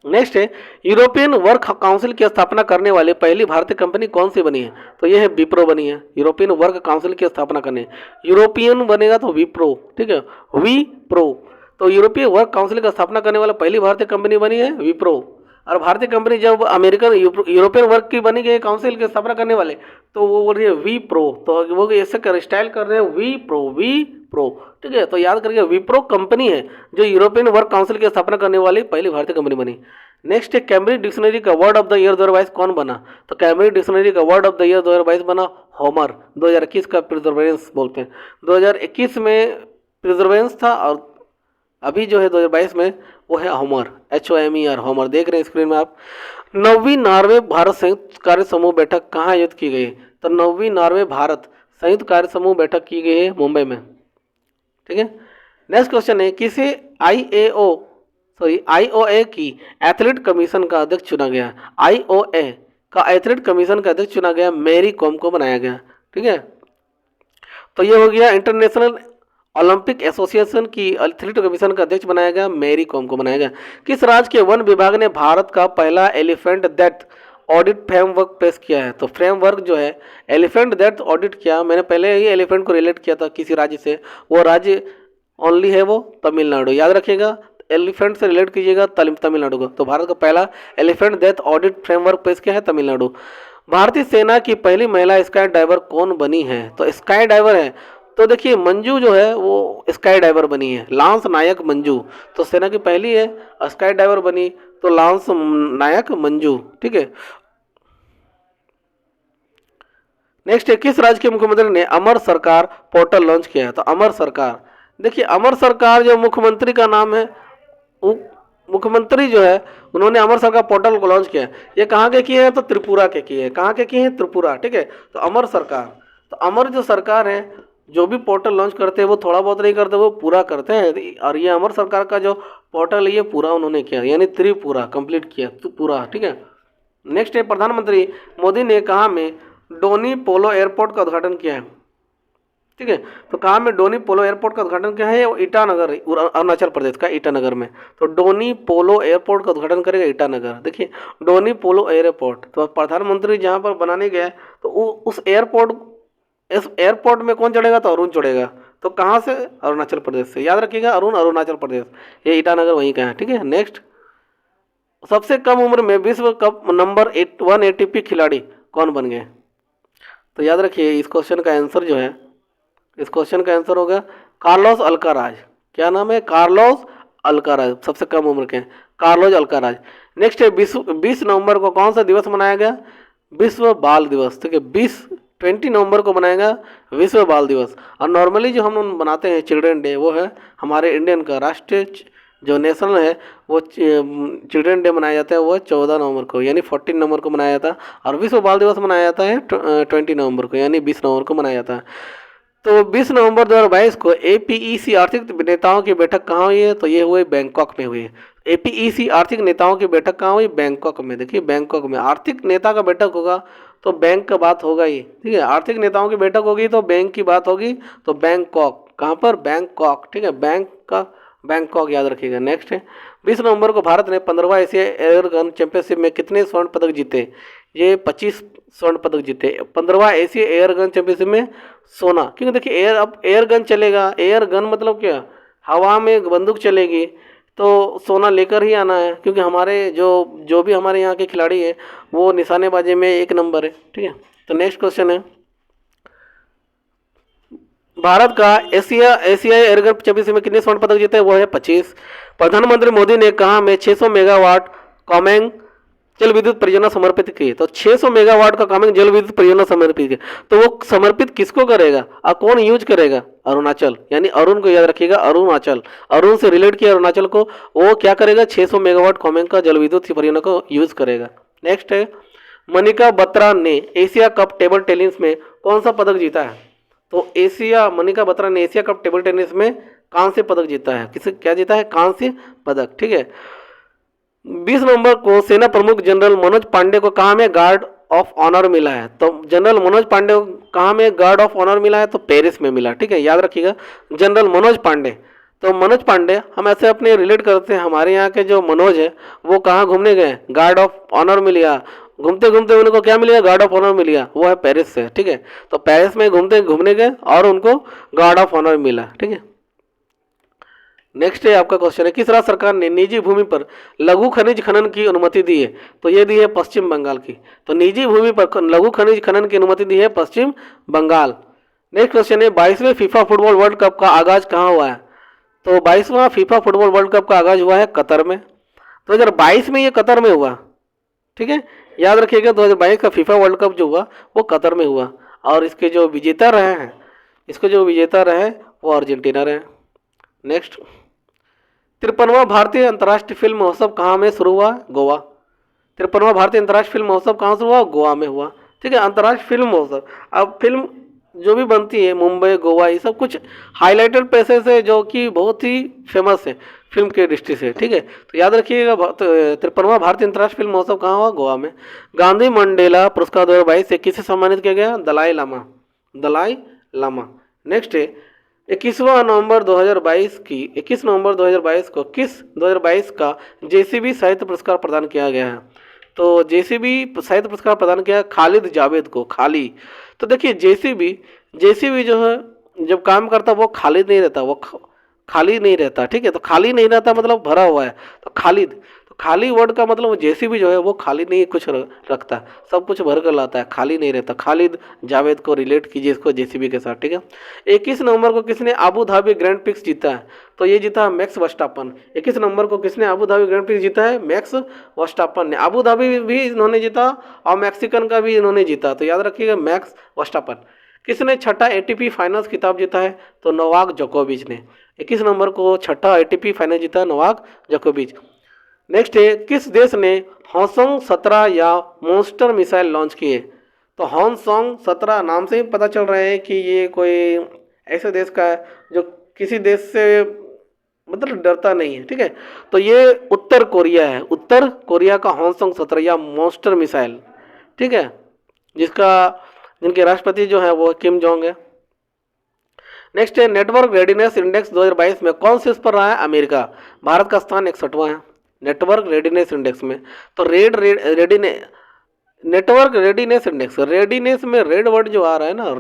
नेक्स्ट है, यूरोपियन वर्क काउंसिल की स्थापना करने वाली पहली भारतीय कंपनी कौन सी बनी है, तो ये है विप्रो बनी है। यूरोपियन वर्क काउंसिल की स्थापना करने, यूरोपियन बनेगा तो विप्रो, ठीक है, विप्रो। तो यूरोपीय वर्क काउंसिल की स्थापना करने वाला पहली भारतीय कंपनी बनी है विप्रो। और भारतीय कंपनी जब अमेरिकन यूरोपियन वर्क की बनी गई काउंसिल की स्थापना करने वाले, तो वो बोल रही है विप्रो, तो वो ऐसे कर स्टाइल कर रहे हैं विप्रो। ठीक है, तो याद करिए विप्रो कंपनी है जो यूरोपियन वर्क काउंसिल की स्थापना करने वाली पहली भारतीय कंपनी बनी। नेक्स्ट है, कैम्ब्रिज डिक्शनरी का वर्ड ऑफ द ईयर 2022 कौन बना, तो कैम्ब्रिज डिक्शनरी का वर्ड ऑफ द ईयर 2022 बना होमर। 2021 का प्रिजर्वेंस बोलते हैं, 2021 में प्रिजर्वेंस था और अभी जो है 2022 में वो है होमर, HOMER, होमर। देख रहे हैं स्क्रीन में आप। 9वीं नॉर्वे भारत संयुक्त कार्य समूह बैठक कहाँ आयोजित की गई है, तो 9वीं नॉर्वे भारत संयुक्त कार्य समूह बैठक की गई है मुंबई में। ठीक है, नेक्स्ट क्वेश्चन है, किसे IOA की एथलीट कमीशन का अध्यक्ष चुना गया। IOA का एथलीट कमीशन का अध्यक्ष चुना गया मैरी कॉम को बनाया गया। ठीक है, तो ये हो गया इंटरनेशनल ओलंपिक एसोसिएशन की एथलीट कमीशन का अध्यक्ष बनाया गया मैरी कॉम को बनाया गया। किस राज्य के वन विभाग ने भारत का पहला एलिफेंट डेथ ऑडिट फ्रेमवर्क पेश किया है, तो फ्रेमवर्क जो है एलिफेंट डेथ ऑडिट किया, मैंने पहले ही एलिफेंट को रिलेट किया था किसी राज्य से, वो राज्य ओनली है वो तमिलनाडु। याद रखिएगा, एलिफेंट से रिलेट कीजिएगा तमिलनाडु को। तो भारत का पहला एलिफेंट डेथ ऑडिट फ्रेमवर्क पेश किया है तमिलनाडु। भारतीय सेना की पहली महिला स्काई डाइवर कौन बनी है, तो स्काई डाइवर है, तो देखिए मंजू जो है वो स्काई डाइवर बनी है, लांस नायक मंजू। तो सेना की पहली है स्काई डाइवर बनी, तो लांस नायक मंजू। ठीक है, नेक्स्ट है, किस राज्य के मुख्यमंत्री ने अमर सरकार पोर्टल लॉन्च किया है, तो अमर सरकार। देखिए अमर सरकार जो मुख्यमंत्री का नाम है, मुख्यमंत्री जो है उन्होंने अमर सरकार पोर्टल को लॉन्च किया है। ये कहाँ के किए हैं, तो त्रिपुरा के किए हैं। कहाँ के किए हैं, त्रिपुरा। ठीक है, तो अमर सरकार, तो अमर जो सरकार है जो भी पोर्टल लॉन्च करते हैं वो थोड़ा बहुत नहीं करते, वो पूरा करते हैं। और ये अमर सरकार का जो पोर्टल है ये पूरा उन्होंने किया, यानी त्रिपुरा कंप्लीट किया, तो पूरा। ठीक है, नेक्स्ट है, प्रधानमंत्री मोदी ने कहाँ में डोनी पोलो एयरपोर्ट का उद्घाटन किया है। ठीक है, तो कहाँ में डोनी पोलो एयरपोर्ट का उद्घाटन किया है, वो ईटानगर, अरुणाचल प्रदेश का ईटानगर में। तो डोनी पोलो एयरपोर्ट का उद्घाटन करेगा ईटानगर। देखिए डोनी पोलो एयरपोर्ट, तो प्रधानमंत्री जहाँ पर बनाने गए तो उस एयरपोर्ट में कौन चढ़ेगा, तो अरुण चढ़ेगा। तो कहाँ से, अरुणाचल प्रदेश से। याद रखिएगा अरुण अरुणाचल प्रदेश, ये ईटानगर वहीं का है। ठीक है, नेक्स्ट, सबसे कम उम्र में विश्व कप नंबर 1 ATP खिलाड़ी कौन बन गए, तो याद रखिए इस क्वेश्चन का आंसर जो है, इस क्वेश्चन का आंसर होगा कार्लोस अल्काराज। क्या नाम है, कार्लोस अल्काराज, सबसे कम उम्र के कार्लोस अल्काराज। नेक्स्ट है, 20 नवंबर को कौन सा दिवस मनाया गया, विश्व बाल दिवस, ठीक है, 20 नवंबर को मनाएगा विश्व बाल दिवस। और नॉर्मली जो हम लोग बनाते हैं चिल्ड्रन डे, वो है हमारे इंडियन का राष्ट्रीय जो नेशनल है वो चिल्ड्रन डे मनाया जाता है वो 14 नवंबर को, यानी 14 नवंबर को मनाया जाता है। और विश्व बाल दिवस मनाया जाता है 20 नवंबर को, यानी 20 नवंबर को मनाया जाता है। तो 20 नवंबर 2022 को APEC आर्थिक नेताओं की बैठक कहाँ हुई है? तो ये हुई बैंकॉक में हुई है। APEC आर्थिक नेताओं की बैठक कहाँ हुई? बैंकॉक में। देखिए बैंकॉक में आर्थिक नेता का बैठक होगा तो बैंक का बात होगा ही, ठीक है। आर्थिक नेताओं की बैठक होगी तो बैंक की बात होगी, तो बैंकॉक, कहाँ पर? बैंकॉक, ठीक है, बैंक का बैंकॉक याद रखिएगा। नेक्स्ट है 20 नवंबर को भारत ने 15वां एशिया एयर गन चैंपियनशिप में कितने स्वर्ण पदक जीते? ये 25 स्वर्ण पदक जीते 15वां एशिया एयर गन चैंपियनशिप में, सोना। क्योंकि देखिए एयर, अब एयर गन चलेगा, एयर गन मतलब क्या, हवा में बंदूक चलेगी, तो सोना लेकर ही आना है, क्योंकि हमारे जो भी हमारे यहाँ के खिलाड़ी हैं वो निशानेबाजी में 1 नंबर है, ठीक है। तो नेक्स्ट क्वेश्चन है भारत का एशियाई एयरगन चैंपियनशिप में कितने स्वर्ण पदक जीते? वो है 25। प्रधानमंत्री मोदी ने कहा में 600 मेगावाट कामेंग जल विद्युत परियोजना समर्पित की, तो 600 मेगावाट का कामेंग जल विद्युत परियोजना समर्पित की, तो वो समर्पित किसको करेगा और कौन यूज करेगा? अरुणाचल, यानी अरुण को याद रखिएगा, अरुणाचल, अरुण से रिलेट किया अरुणाचल को, वो क्या करेगा? 600 मेगावाट कामेंग का जल विद्युत परियोजना को यूज करेगा। नेक्स्ट है मनिका बत्रा ने एशिया कप टेबल टेनिस में कौन सा पदक जीता है? तो मनिका बत्रा ने एशिया कप टेबल टेनिस में कांस्य पदक जीता है। किसे क्या जीता है? कांस्य पदक, ठीक है। 20 नवंबर को सेना प्रमुख जनरल मनोज पांडे को कहाँ में गार्ड ऑफ ऑनर मिला है? तो जनरल मनोज पांडे को कहाँ में गार्ड ऑफ ऑनर मिला है? तो पेरिस में मिला, ठीक है, याद रखिएगा, जनरल मनोज पांडे। तो मनोज पांडे हम ऐसे अपने रिलेट करते हैं, हमारे यहाँ के जो मनोज है वो कहाँ घूमने गए? गार्ड ऑफ ऑनर मिल गया, घूमते घूमते उनको क्या मिल गया? गार्ड ऑफ ऑनर मिल गया, वो है पेरिस से, ठीक है। तो पेरिस में घूमने गए और उनको गार्ड ऑफ ऑनर मिला, ठीक है। नेक्स्ट है आपका क्वेश्चन है किस राज्य सरकार ने निजी भूमि पर लघु खनिज खनन की अनुमति दी है? तो ये दी है पश्चिम बंगाल की। तो निजी भूमि पर लघु खनिज खनन की अनुमति दी है पश्चिम बंगाल। नेक्स्ट क्वेश्चन है 22वें फीफा फुटबॉल वर्ल्ड कप का आगाज कहाँ हुआ है? तो 22वां फीफा फुटबॉल वर्ल्ड कप का आगाज हुआ है कतर में। 2022 में ये कतर में हुआ, ठीक है, याद रखिएगा। 2022 का फीफा वर्ल्ड कप जो हुआ वो कतर में हुआ, और इसके जो विजेता रहे हैं, वो अर्जेंटीना रहे। नेक्स्ट 53वां भारतीय अंतर्राष्ट्रीय फिल्म महोत्सव कहाँ में शुरू हुआ? गोवा। 53वां भारतीय अंतर्राष्ट्रीय फिल्म महोत्सव कहाँ शुरू हुआ? गोवा में हुआ, ठीक है, अंतर्राष्ट्रीय फिल्म महोत्सव। अब फिल्म जो भी बनती है मुंबई, गोवा, ये सब कुछ हाईलाइटेड प्लेसेस है जो कि बहुत ही फेमस है फिल्म के दृष्टि से, ठीक है। तो याद रखिएगा 53वां भारतीय अंतर्राष्ट्रीय फिल्म महोत्सव कहाँ हुआ? गोवा में। गांधी मंडेला पुरस्कार 2022 से किसे सम्मानित किया गया? दलाई लामा। नेक्स्ट है 21 नवंबर 2022 को किस 2022 का JCB साहित्य पुरस्कार प्रदान किया गया है? तो JCB साहित्य पुरस्कार प्रदान किया खालिद जावेद को, खाली। तो देखिए JCB जो है जब काम करता वो खालिद नहीं रहता, वो खाली नहीं रहता, ठीक है। तो खाली नहीं रहता मतलब भरा हुआ है, तो खालिद, तो खाली वर्ड का मतलब JCB जो है वो खाली नहीं कुछ रखता, सब कुछ भर कर लाता है, खाली नहीं रहता। खालिद जावेद को रिलेट कीजिए इसको JCB के साथ, ठीक है। 21 नवंबर को किसने अबू धाबी ग्रैंड प्रिक्स जीता है? तो ये जीता है मैक्स वर्स्टापन। 21 नवंबर को किसने अबू धाबी ग्रैंड प्रिक्स जीता है? मैक्स वर्स्टापन ने। अबू धाबी भी इन्होंने जीता और मैक्सिकन का भी इन्होंने जीता, तो याद रखिएगा मैक्स वर्स्टापन। किसने छठा ATP फाइनल्स खिताब जीता है? तो नोवाक जोकोविच ने। 21 नवंबर को छठा ATP फाइनल जीता नोवाक जोकोविच। नेक्स्ट है किस देश ने हॉन्सोंग 17 या मॉन्स्टर मिसाइल लॉन्च किए? तो हॉन्सोंग 17 नाम से ही पता चल रहा है कि ये कोई ऐसे देश का है जो किसी देश से मतलब डरता नहीं है, ठीक है। तो ये उत्तर कोरिया है, उत्तर कोरिया का हॉन्सोंग 17 या मॉन्स्टर मिसाइल, ठीक है, जिनके राष्ट्रपति जो है वो किम जोंग है। नेक्स्ट है नेटवर्क रेडीनेस इंडेक्स 2022 में कौन शीर्ष पर रहा है? अमेरिका। भारत का स्थान 61वां है नेटवर्क रेडीनेस इंडेक्स में। तो नेटवर्क रेडीनेस इंडेक्स, रेडीनेस में रेड वर्ड जो आ रहा है ना,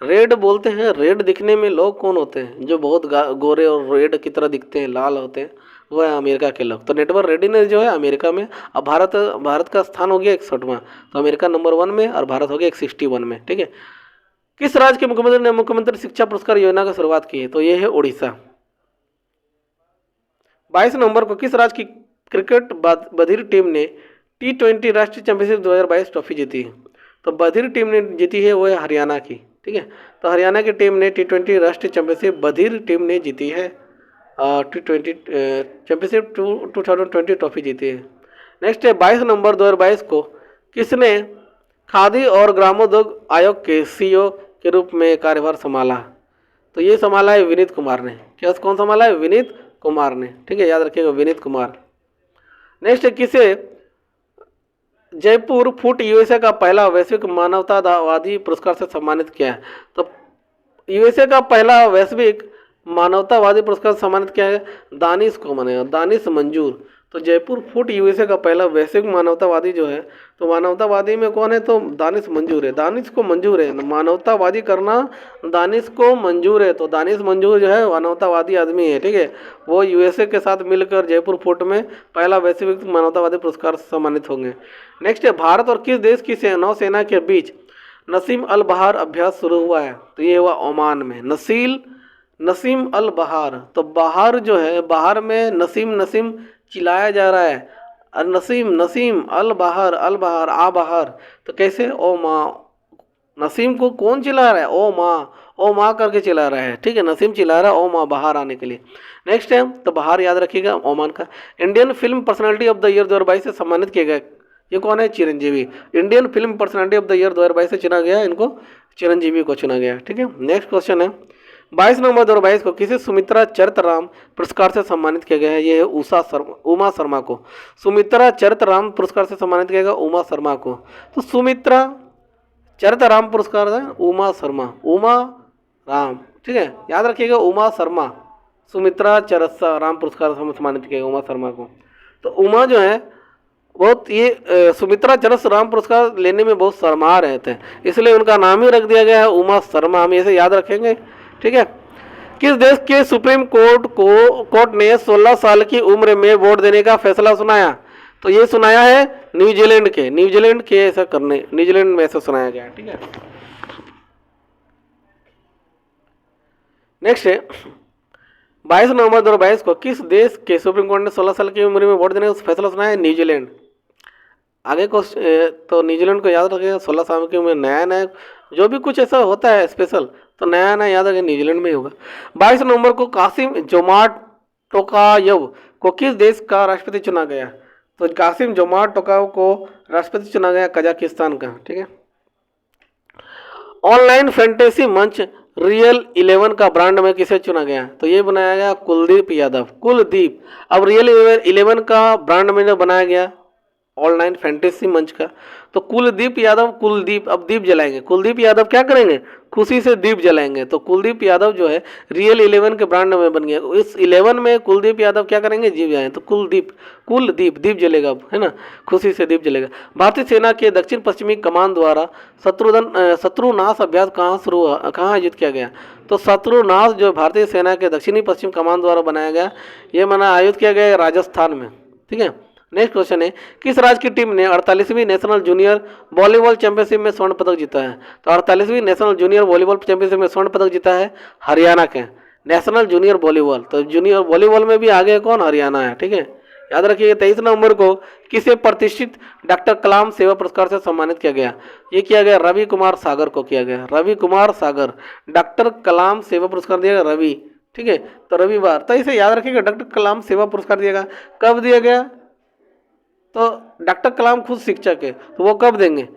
रेड बोलते हैं। रेड दिखने में लोग कौन होते हैं? जो बहुत गोरे और रेड की तरह दिखते हैं, लाल होते हैं, वो है अमेरिका के लोग। तो नेटवर्क रेडीनेस जो है अमेरिका में। अब भारत का स्थान हो गया 61वां, तो अमेरिका नंबर 1 में और भारत हो गया 61 में, ठीक है। किस राज्य के मुख्यमंत्री ने मुख्यमंत्री शिक्षा पुरस्कार योजना की शुरुआत की है? तो ये है उड़ीसा। 22 नवंबर को किस राज्य की क्रिकेट बधिर टीम ने T20 राष्ट्रीय चैंपियनशिप 2022 ट्रॉफी जीती? तो बधिर टीम ने जीती है, वो है हरियाणा की। ठीक है, तो हरियाणा की टीम ने T20 राष्ट्रीय चैंपियनशिप बधिर टीम ने जीती है। T20 चैंपियनशिप 2020 ट्रॉफी जीती है। नेक्स्ट है 22 नवंबर 2022 को किसने खादी और ग्रामोद्योग आयोग के सीईओ के रूप में कार्यभार संभाला? तो ये संभाला है विनीत कुमार ने। क्या कौन संभाला है? विनीत कुमार ने। ठीक है, याद रखिएगा, विनीत कुमार। नेक्स्ट है किसे जयपुर फुट यूएसए का पहला वैश्विक मानवतावादी पुरस्कार से सम्मानित किया है? तो यूएसए का पहला वैश्विक मानवतावादी पुरस्कार सम्मानित किया है दानिश को, माने दानिश मंजूर। तो जयपुर फुट यूएसए का पहला वैश्विक मानवतावादी जो है, तो मानवतावादी में कौन है? तो दानिश मंजूर है। दानिश को मंजूर है मानवतावादी करना, दानिश को मंजूर है। तो दानिश मंजूर जो है मानवतावादी आदमी है। ठीक है, वो यूएसए के साथ मिलकर जयपुर फुट में पहला वैश्विक मानवतावादी पुरस्कार से सम्मानित होंगे। नेक्स्ट है भारत और किस देश की नौसेना के बीच नसीम अल बहार अभ्यास शुरू हुआ है? तो ये हुआ ओमान में। नसीम अल बहार। तो बहार जो है, बाहर में नसीम चिल्लाया जा रहा है, और नसीम अल बहार आ बहार। तो कैसे? ओ माँ। नसीम को कौन चिल्ला रहा है? ओ माँ करके चिल्ला रहा है। ठीक है, नसीम चिल्ला रहा है ओ माँ बाहर आने के लिए। नेक्स्ट है, तो बाहर याद रखिएगा ओमान का। Indian film personality of the year 2022 से सम्मानित किया गया, ये कौन है? Chiranjeevi. Indian film personality of the year 2022 से चुना गया, इनको चिरंजीवी को चुना गया। ठीक है, नेक्स्ट क्वेश्चन है 22 नवंबर 2022 को किसे सुमित्रा चरितराम पुरस्कार से सम्मानित किया गया है? ये है उमा शर्मा को। सुमित्रा चरितराम पुरस्कार से सम्मानित किया गया उमा शर्मा को। तो सुमित्रा चरितराम पुरस्कार है उमा राम। ठीक है, याद रखिएगा उमा शर्मा। सुमित्रा चरितराम पुरस्कार से सम्मानित किया गया उमा शर्मा को। तो उमा जो है बहुत ये सुमित्रा चरितराम पुरस्कार लेने में बहुत शर्मा रहे थे, इसलिए उनका नाम ही रख दिया गया है उमा शर्मा। हम ऐसे याद रखेंगे। ठीक है, किस देश के सुप्रीम कोर्ट ने 16 साल की उम्र में वोट देने का फैसला सुनाया? तो ये सुनाया है न्यूजीलैंड के ऐसा करने, न्यूजीलैंड में ऐसा सुनाया गया। ठीक है, नेक्स्ट है 22 नवंबर 2022 को किस देश के सुप्रीम कोर्ट ने 16 साल की उम्र में वोट देने का फैसला सुनाया है? न्यूजीलैंड। आगे को तो न्यूजीलैंड को याद रखिएगा, 16 साल की उम्र, नया जो भी कुछ ऐसा होता है स्पेशल, तो नया याद रखिए न्यूजीलैंड में ही होगा। 22 नवंबर को कासिम जोमाट टोकायव को किस देश का राष्ट्रपति चुना गया? तो कासिम जोमाट टोकायव को राष्ट्रपति चुना गया कजाकिस्तान का। ठीक है, ऑनलाइन फैंटेसी मंच रियल 11 का ब्रांड में किसे चुना गया? तो ये बनाया गया कुलदीप यादव। अब रियल 11 का ब्रांड में बनाया गया ऑनलाइन फैंटेसी मंच का, तो कुलदीप यादव। अब दीप जलाएंगे, कुलदीप यादव क्या करेंगे? खुशी से दीप जलाएंगे। तो कुलदीप यादव जो है रियल 11 के ब्रांड में बन गया। इस 11 में कुलदीप यादव क्या करेंगे? दीप जलाएंगे। तो कुलदीप दीप जलेगा अब, है ना, खुशी से दीप जलेगा। भारतीय सेना के दक्षिण पश्चिमी कमान द्वारा शत्रुनाश अभ्यास कहाँ आयोजित किया गया? तो शत्रुनाश जो भारतीय सेना के दक्षिणी पश्चिम कमान द्वारा बनाया गया, ये आयोजित किया गया राजस्थान में। ठीक है, नेक्स्ट क्वेश्चन है किस राज्य की टीम ने 48वीं नेशनल जूनियर वॉलीबॉल चैंपियनशिप में स्वर्ण पदक जीता है? तो 48वीं नेशनल जूनियर वॉलीबॉल चैंपियनशिप में स्वर्ण पदक जीता है हरियाणा के नेशनल जूनियर वॉलीबॉल। तो जूनियर वॉलीबॉल में भी आगे कौन? हरियाणा है। ठीक है, याद रखिए 23 नवंबर को किसे प्रतिष्ठित डॉक्टर कलाम सेवा पुरस्कार से सम्मानित किया गया? ये किया गया रवि कुमार सागर को किया गया। रवि कुमार सागर डॉक्टर कलाम सेवा पुरस्कार दिया गया रवि। ठीक है, तो रविवार, तो इसे याद रखिएगा डॉक्टर कलाम सेवा पुरस्कार दिया गया। कब दिया गया? तो डॉक्टर कलाम खुद शिक्षक है, तो वो कब देंगे?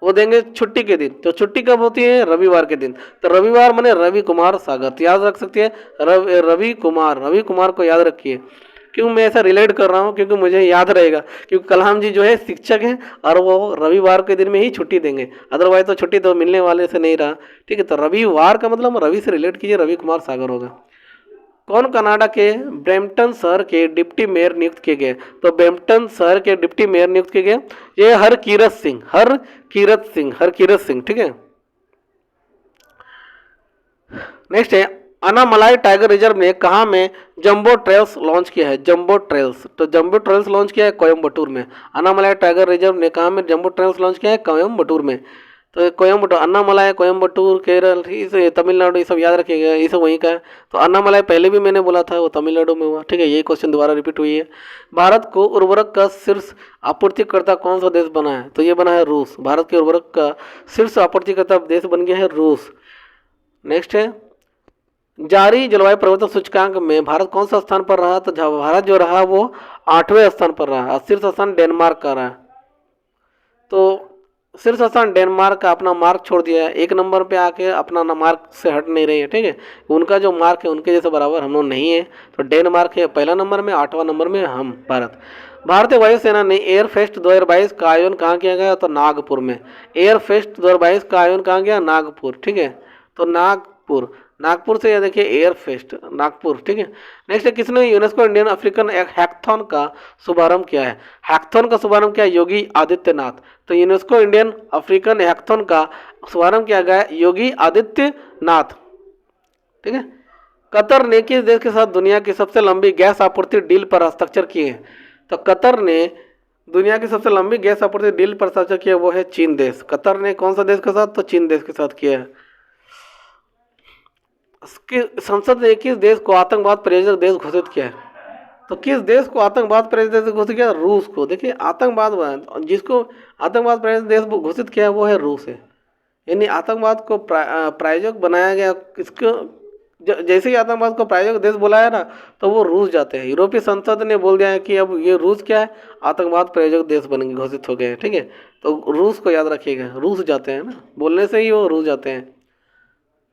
वो देंगे छुट्टी के दिन। तो छुट्टी कब होती है? रविवार के दिन। तो रविवार माने रवि कुमार सागर, तो याद रख सकते हैं रवि कुमार को याद रखिए। क्यों मैं ऐसा रिलेट कर रहा हूँ? क्योंकि मुझे याद रहेगा, क्योंकि कलाम जी जो है शिक्षक हैं और वो रविवार के दिन में ही छुट्टी देंगे, अदरवाइज तो छुट्टी तो मिलने वाले से नहीं रहा। ठीक है, तो रविवार का मतलब रवि से रिलेट कीजिए, रवि कुमार सागर होगा। कौन कनाडा के ब्रैम्पटन शहर के डिप्टी मेयर नियुक्त किए गए? तो ब्रैम्पटन शहर के डिप्टी मेयर नियुक्त किए गए ये हरकीरत सिंह। ठीक है, नेक्स्ट है अनामलाई टाइगर रिजर्व ने कहाँ में जंबो ट्रेल्स लॉन्च किया है? जंबो ट्रेल्स लॉन्च किया है कोयम्बटूर में। अनामलाई टाइगर रिजर्व ने कहाँ में जंबो ट्रेल्स लॉन्च किया है? कोयम्बटूर में। तो कोयम्बटूर, अन्नामलाई, कोयम्बटूर, केरल, इस तमिलनाडु, ये सब याद रखिएगा, ये सब वहीं का है। तो अन्नामलाई पहले भी मैंने बोला था, वो तमिलनाडु में हुआ, ठीक है। ये क्वेश्चन दोबारा रिपीट हुई है। भारत को उर्वरक का शीर्ष आपूर्तिकर्ता कौन सा देश बना है? तो ये बना है रूस। भारत के उर्वरक का शीर्ष आपूर्तिकर्ता देश बन गया है रूस। नेक्स्ट है, जारी जलवायु परिवर्तन सूचकांक में भारत कौन सा स्थान पर रहा? तो भारत जो रहा वो 8वें स्थान पर रहा। शीर्ष स्थान डेनमार्क का रहा। तो शीर्ष स्थान डेनमार्क का अपना मार्क छोड़ दिया है, 1 नंबर पे आके अपना मार्क से हट नहीं रही है, ठीक है। उनका जो मार्क है उनके जैसे बराबर हम लोग नहीं है। तो डेनमार्क है पहला नंबर में, 8वां नंबर में हम भारत। भारतीय वायुसेना ने एयर फेस्ट 2022 का आयोजन कहाँ किया गया? तो नागपुर में। एयर फेस्ट 2022 का आयोजन कहाँ गया? नागपुर, ठीक है। तो नागपुर, नागपुर से ये देखिए एयर फेस्ट नागपुर, ठीक है। नेक्स्ट है, किसने यूनेस्को इंडियन अफ्रीकन हैकथॉन का शुभारंभ किया है? हैकथॉन का शुभारंभ किया योगी आदित्यनाथ। तो यूनेस्को इंडियन अफ्रीकन हैकथॉन का शुभारंभ किया गया योगी आदित्यनाथ, ठीक है। कतर ने किस देश के साथ दुनिया की सबसे लंबी गैस आपूर्ति डील पर हस्ताक्षर किए हैं? तो कतर ने दुनिया की सबसे लंबी गैस आपूर्ति डील पर हस्ताक्षर किया, वो है चीन देश। कतर ने कौन सा देश के साथ? तो चीन देश के साथ किया है। संसद ने किस देश को आतंकवाद प्रायोजक देश घोषित किया है? तो किस देश को आतंकवाद प्रायोजक देश घोषित किया? रूस को। देखिए आतंकवाद, जिसको आतंकवाद प्रायोजक देश घोषित किया वो है रूस है। यानी आतंकवाद को प्रायोजक बनाया गया। इसको जैसे ही आतंकवाद को प्रायोजक देश बुलाया ना, तो वो रूस जाते हैं। यूरोपीय संसद ने बोल दिया है कि अब ये रूस क्या है? आतंकवाद प्रायोजक देश बन घोषित हो गए हैं, ठीक है। तो रूस को याद रखिएगा, रूस जाते हैं ना, बोलने से ही वो रूस जाते हैं।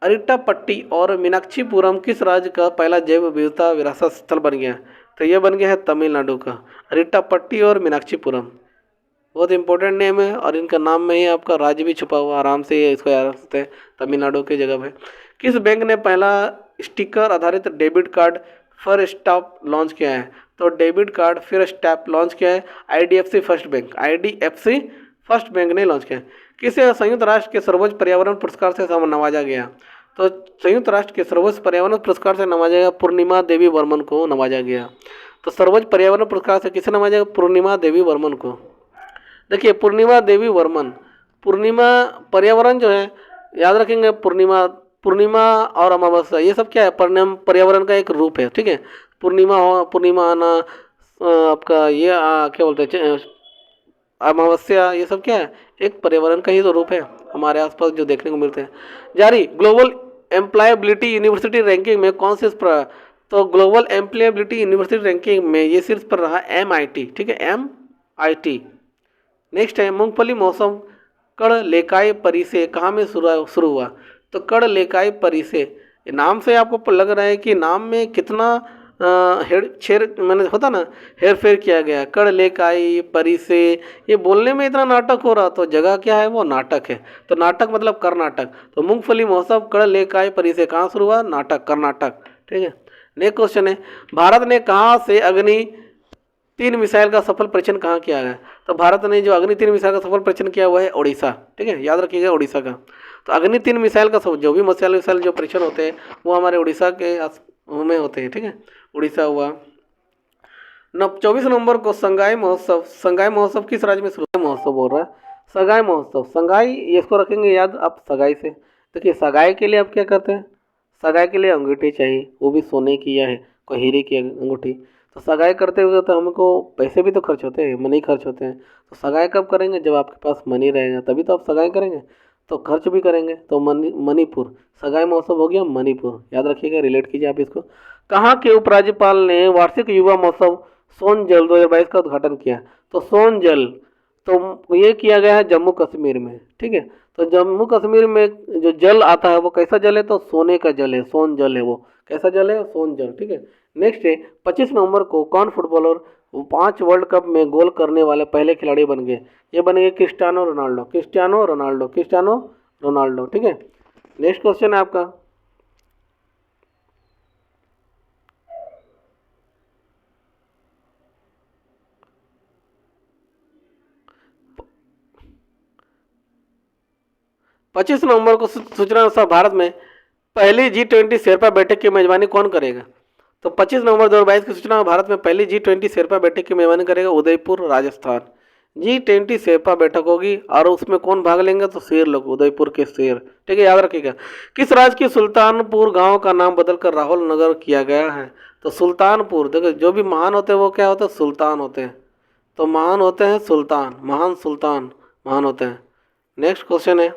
अरिट्टापट्टी और मीनाक्षीपुरम किस राज्य का पहला जैव विविधता विरासत स्थल बन गया? तो ये बन गया है तमिलनाडु का। अरिट्टापट्टी और मीनाक्षीपुरम बहुत इंपॉर्टेंट नेम है, और इनका नाम में ही आपका राज्य भी छुपा हुआ, आराम से ये इसको याद रख सकते हैं, तमिलनाडु की जगह पे। किस बैंक ने पहला स्टिकर आधारित debit card for stop launch किया है? तो डेबिट कार्ड फिर स्टॉप लॉन्च किया है IDFC first bank. IDFC first bank ने लॉन्च किया है। किसे संयुक्त राष्ट्र के सर्वोच्च पर्यावरण पुरस्कार से नवाजा गया? तो संयुक्त राष्ट्र के सर्वोच्च पर्यावरण पुरस्कार से नवाजा गया पूर्णिमा देवी वर्मन को नवाजा गया। तो सर्वोच्च पर्यावरण पुरस्कार से किसे नवाजा गया? पूर्णिमा देवी वर्मन को। देखिए पूर्णिमा देवी वर्मन, पूर्णिमा पर्यावरण जो है याद रखेंगे, पूर्णिमा और अमावस्या ये सब क्या है? पर्यावरण का एक रूप है, ठीक है। पूर्णिमा आना, आपका ये क्या बोलते हैं, अमावस्या, ये सब क्या है? एक पर्यावरण का ही तो रूप है हमारे आसपास जो देखने को मिलते हैं। जारी ग्लोबल एम्प्लॉयबिलिटी यूनिवर्सिटी रैंकिंग में कौन शीर्ष पर? तो ग्लोबल एम्प्लॉयबिलिटी यूनिवर्सिटी रैंकिंग में ये शीर्ष पर रहा MIT, ठीक है, MIT। नेक्स्ट है, मूंगफली मौसम कड़ लेकाई परिसे कहाँ में शुरू हुआ? तो कड़ लेकाई परिसे, नाम से आपको लग रहा है कि नाम में कितना मैंने होता ना हेर फेर किया गया। कड़ लेकाई परिसे, ये बोलने में इतना नाटक हो रहा, तो जगह क्या है? वो नाटक है। तो नाटक मतलब कर्नाटक। तो मूंगफली मौसम कड़ लेकाई परिसे कहाँ शुरू हुआ? नाटक, कर्नाटक, ठीक है। नेक्स्ट क्वेश्चन है, भारत ने कहाँ से अग्नि-3 मिसाइल का सफल परीक्षण कहाँ किया है? तो भारत ने जो अग्नि-3 मिसाइल का सफल परीक्षण किया हुआ है उड़ीसा, ठीक है, याद रखिएगा उड़ीसा का। तो अग्नि-3 मिसाइल का जो भी मिसाइल जो परीक्षण होते हैं वो हमारे उड़ीसा के में होते हैं, ठीक है, उड़ीसा हुआ। 24 नवंबर को संगाई महोत्सव किस राज्य में शुरू? महोत्सव बोल रहा है, सगाई महोत्सव। संगाई इसको रखेंगे याद आप सगाई से। देखिए सगाई के लिए आप क्या करते हैं? सगाई के लिए अंगूठी चाहिए, वो भी सोने की या है कोई हीरे की अंगूठी। तो सगाई करते हुए तो हमको पैसे भी तो खर्च होते हैं, मनी खर्च होते हैं। तो सगाई कब करेंगे? जब आपके पास मनी रहेगा तभी तो आप सगाई करेंगे, तो खर्च भी करेंगे। तो मणिपुर, सगाई महोत्सव हो गया मणिपुर, याद रखिएगा, रिलेट कीजिए आप इसको। कहाँ के उपराज्यपाल ने वार्षिक युवा महोत्सव सोनजल 2022 का उद्घाटन किया? तो सोनजल, तो ये किया गया है जम्मू कश्मीर में, ठीक है। तो जम्मू कश्मीर में जो जल आता है वो कैसा जल है? तो सोने का जल है, सोन जल है। वो कैसा जल है? सोन जल, ठीक है। नेक्स्ट है, 25 नवंबर को कौन फुटबॉलर 5 वर्ल्ड कप में गोल करने वाले पहले खिलाड़ी बन गए? ये बन गए क्रिस्टियानो रोनाल्डो, ठीक है। नेक्स्ट क्वेश्चन है आपका, पच्चीस नवंबर को सूचना अनुसार भारत में पहली G20 शेरपा बैठक की मेजबानी कौन करेगा? तो 25 नवंबर 2022 की सूचना में भारत में पहली G20 शेरपा बैठक की मेजबानी करेगा उदयपुर, राजस्थान। G20 शेरपा बैठक होगी और उसमें कौन भाग लेंगे, तो शेर लोग, उदयपुर के शेर। ठीक है, याद रखिएगा। किस राज्य की सुल्तानपुर गांव का नाम बदलकर राहुल नगर किया गया है, तो सुल्तानपुर, देखो जो भी महान होते हैं वो क्या होते हैं, सुल्तान होते हैं। तो महान होते हैं सुल्तान, महान सुल्तान महान होते हैं। नेक्स्ट क्वेश्चन है,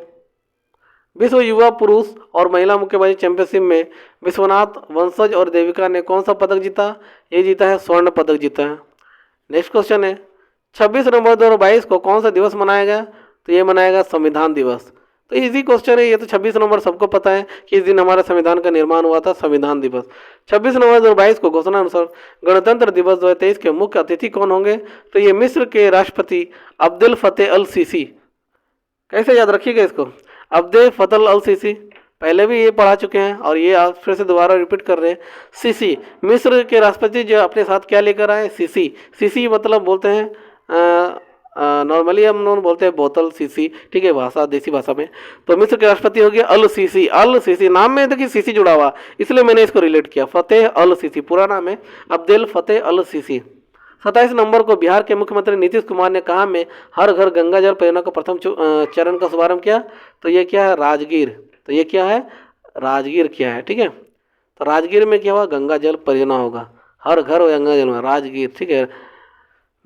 विश्व युवा पुरुष और महिला मुक्केबाजी चैंपियनशिप में विश्वनाथ वंशज और देविका ने कौन सा पदक जीता, ये जीता है स्वर्ण पदक जीता है। नेक्स्ट क्वेश्चन है, 26 नवंबर 2022 को कौन सा दिवस मनाया गया, तो ये मनाएगा संविधान दिवस। तो इजी क्वेश्चन है ये, तो 26 नवंबर सबको पता है कि इस दिन हमारा संविधान का निर्माण हुआ था, संविधान दिवस। 26 नवंबर 2022 को घोषणा अनुसार गणतंत्र दिवस 2023 के मुख्य अतिथि कौन होंगे, तो ये मिस्र के राष्ट्रपति अब्देल फतेह अल सीसी। कैसे याद रखिएगा इसको, अब्देल फतेह अल सीसी, पहले भी ये पढ़ा चुके हैं और ये आप फिर से दोबारा रिपीट कर रहे हैं। सीसी, मिस्र के राष्ट्रपति जो अपने साथ क्या लेकर आए, सीसी। सीसी मतलब बोलते हैं नॉर्मली हम लोग बोलते हैं बोतल, सीसी, ठीक है, भाषा देसी भाषा में। तो मिस्र के राष्ट्रपति हो गया अल सीसी। अल सीसी नाम में देखिए सीसी जुड़ा हुआ, इसलिए मैंने इसको रिलेट किया। फतेह अल सीसी पूरा नाम है अब्देल फतेह अल सीसी। 27 नवंबर को बिहार के मुख्यमंत्री नीतीश कुमार ने कहा में हर घर गंगा जल परियोजना का प्रथम चरण का शुभारंभ किया, तो ये क्या है, राजगीर। तो ये क्या है, राजगीर किया है। ठीक है, तो राजगीर में क्या हुआ, गंगा जल परियोजना होगा, हर घर गंगा जल में, राजगीर। ठीक है,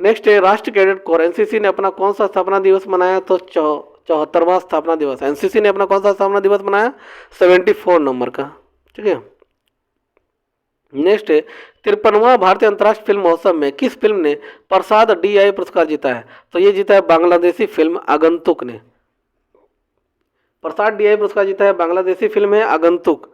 नेक्स्ट है, राष्ट्रीय कैडेट कोर एनसीसी ने अपना कौन सा स्थापना दिवस मनाया, तो 74वां स्थापना दिवस। एनसीसी ने अपना कौन सा स्थापना दिवस मनाया, 74 नंबर का। ठीक है, नेक्स्ट है, 53वां भारतीय अंतर्राष्ट्रीय फिल्म महोत्सव में किस फिल्म ने प्रसाद DI पुरस्कार जीता है, तो ये जीता है बांग्लादेशी फिल्म आगंतुक ने। प्रसाद DI पुरस्कार जीता है, बांग्लादेशी फिल्म है आगंतुक।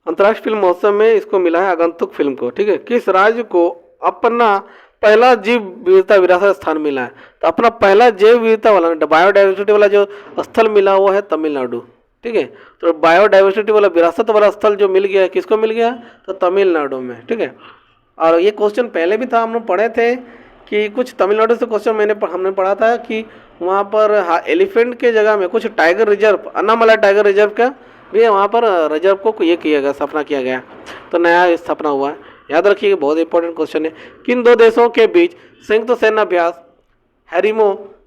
अंतर्राष्ट्रीय फिल्म महोत्सव में इसको मिला है आगंतुक फिल्म को। ठीक है, किस राज्य को अपना पहला जैव विविधता विरासत स्थान मिला है, तो अपना पहला जैव विविधता वाला बायोडाइवर्सिटी वाला जो स्थल मिला वो है तमिलनाडु। ठीक है, तो बायोडाइवर्सिटी वाला विरासत वाला स्थल जो मिल गया है, किसको मिल गया, तो तमिलनाडु में। ठीक है, और ये क्वेश्चन पहले भी था, हम लोग पढ़े थे कि कुछ तमिलनाडु से क्वेश्चन हमने पढ़ा था कि वहाँ पर एलिफेंट के जगह में कुछ tiger reserve, Annamalai tiger reserve का भी वहाँ पर रिजर्व को ये किया गया, स्थापना किया गया, तो नया स्थापना हुआ है। याद रखिए, बहुत इंपॉर्टेंट क्वेश्चन है। किन दो देशों के बीच संयुक्त सैन्य अभ्यास हरिमो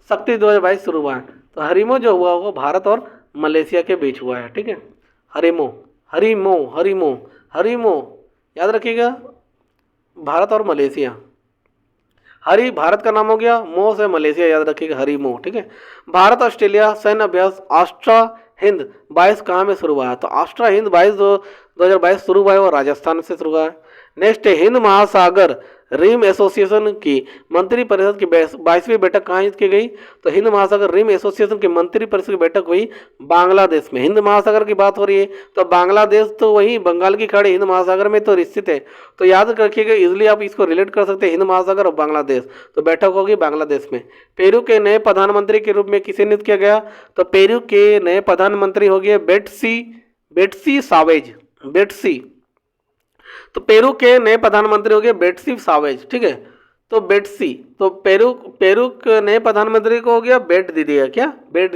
शक्ति 2022 शुरू हुआ है, तो हरिमो जो हुआ वो भारत और मलेशिया के बीच हुआ है। ठीक है, हरिमो हरिमो हरिमो हरिमो याद रखिएगा, भारत और मलेशिया। हरी भारत का नाम हो गया, मो से मलेशिया, याद रखिएगा हरिमो। ठीक है, भारत ऑस्ट्रेलिया सैन्य अभ्यास ऑस्ट्रा हिंद 22 कहाँ में शुरू हुआ है, तो ऑस्ट्रा हिंद 2022 शुरू हुआ है और राजस्थान से शुरू हुआ है। नेक्स्ट है, हिंद महासागर रिम एसोसिएशन की मंत्री परिषद की 22वीं बैठक कहाँ की गई, तो हिंद महासागर रिम एसोसिएशन की मंत्री परिषद की बैठक हुई बांग्लादेश में। हिंद महासागर की बात हो रही है तो बांग्लादेश तो वही बंगाल की खाड़ी हिंद महासागर में तो स्थित है, तो याद रखिएगा, इजिली आप इसको रिलेट कर सकते हैं हिंद महासागर और बांग्लादेश। तो बैठक होगी बांग्लादेश में। पेरू के नए प्रधानमंत्री के रूप में किसे नियुक्त किया गया, तो पेरू के नए प्रधानमंत्री हो गए बेट्सी सावेज। बेट्सी, तो पेरू के नए प्रधानमंत्री हो गए बेट्सी सावेज। ठीक है, तो बेट्सी, तो पेरू के नए प्रधानमंत्री को हो गया बेट दे दिया, क्या बेट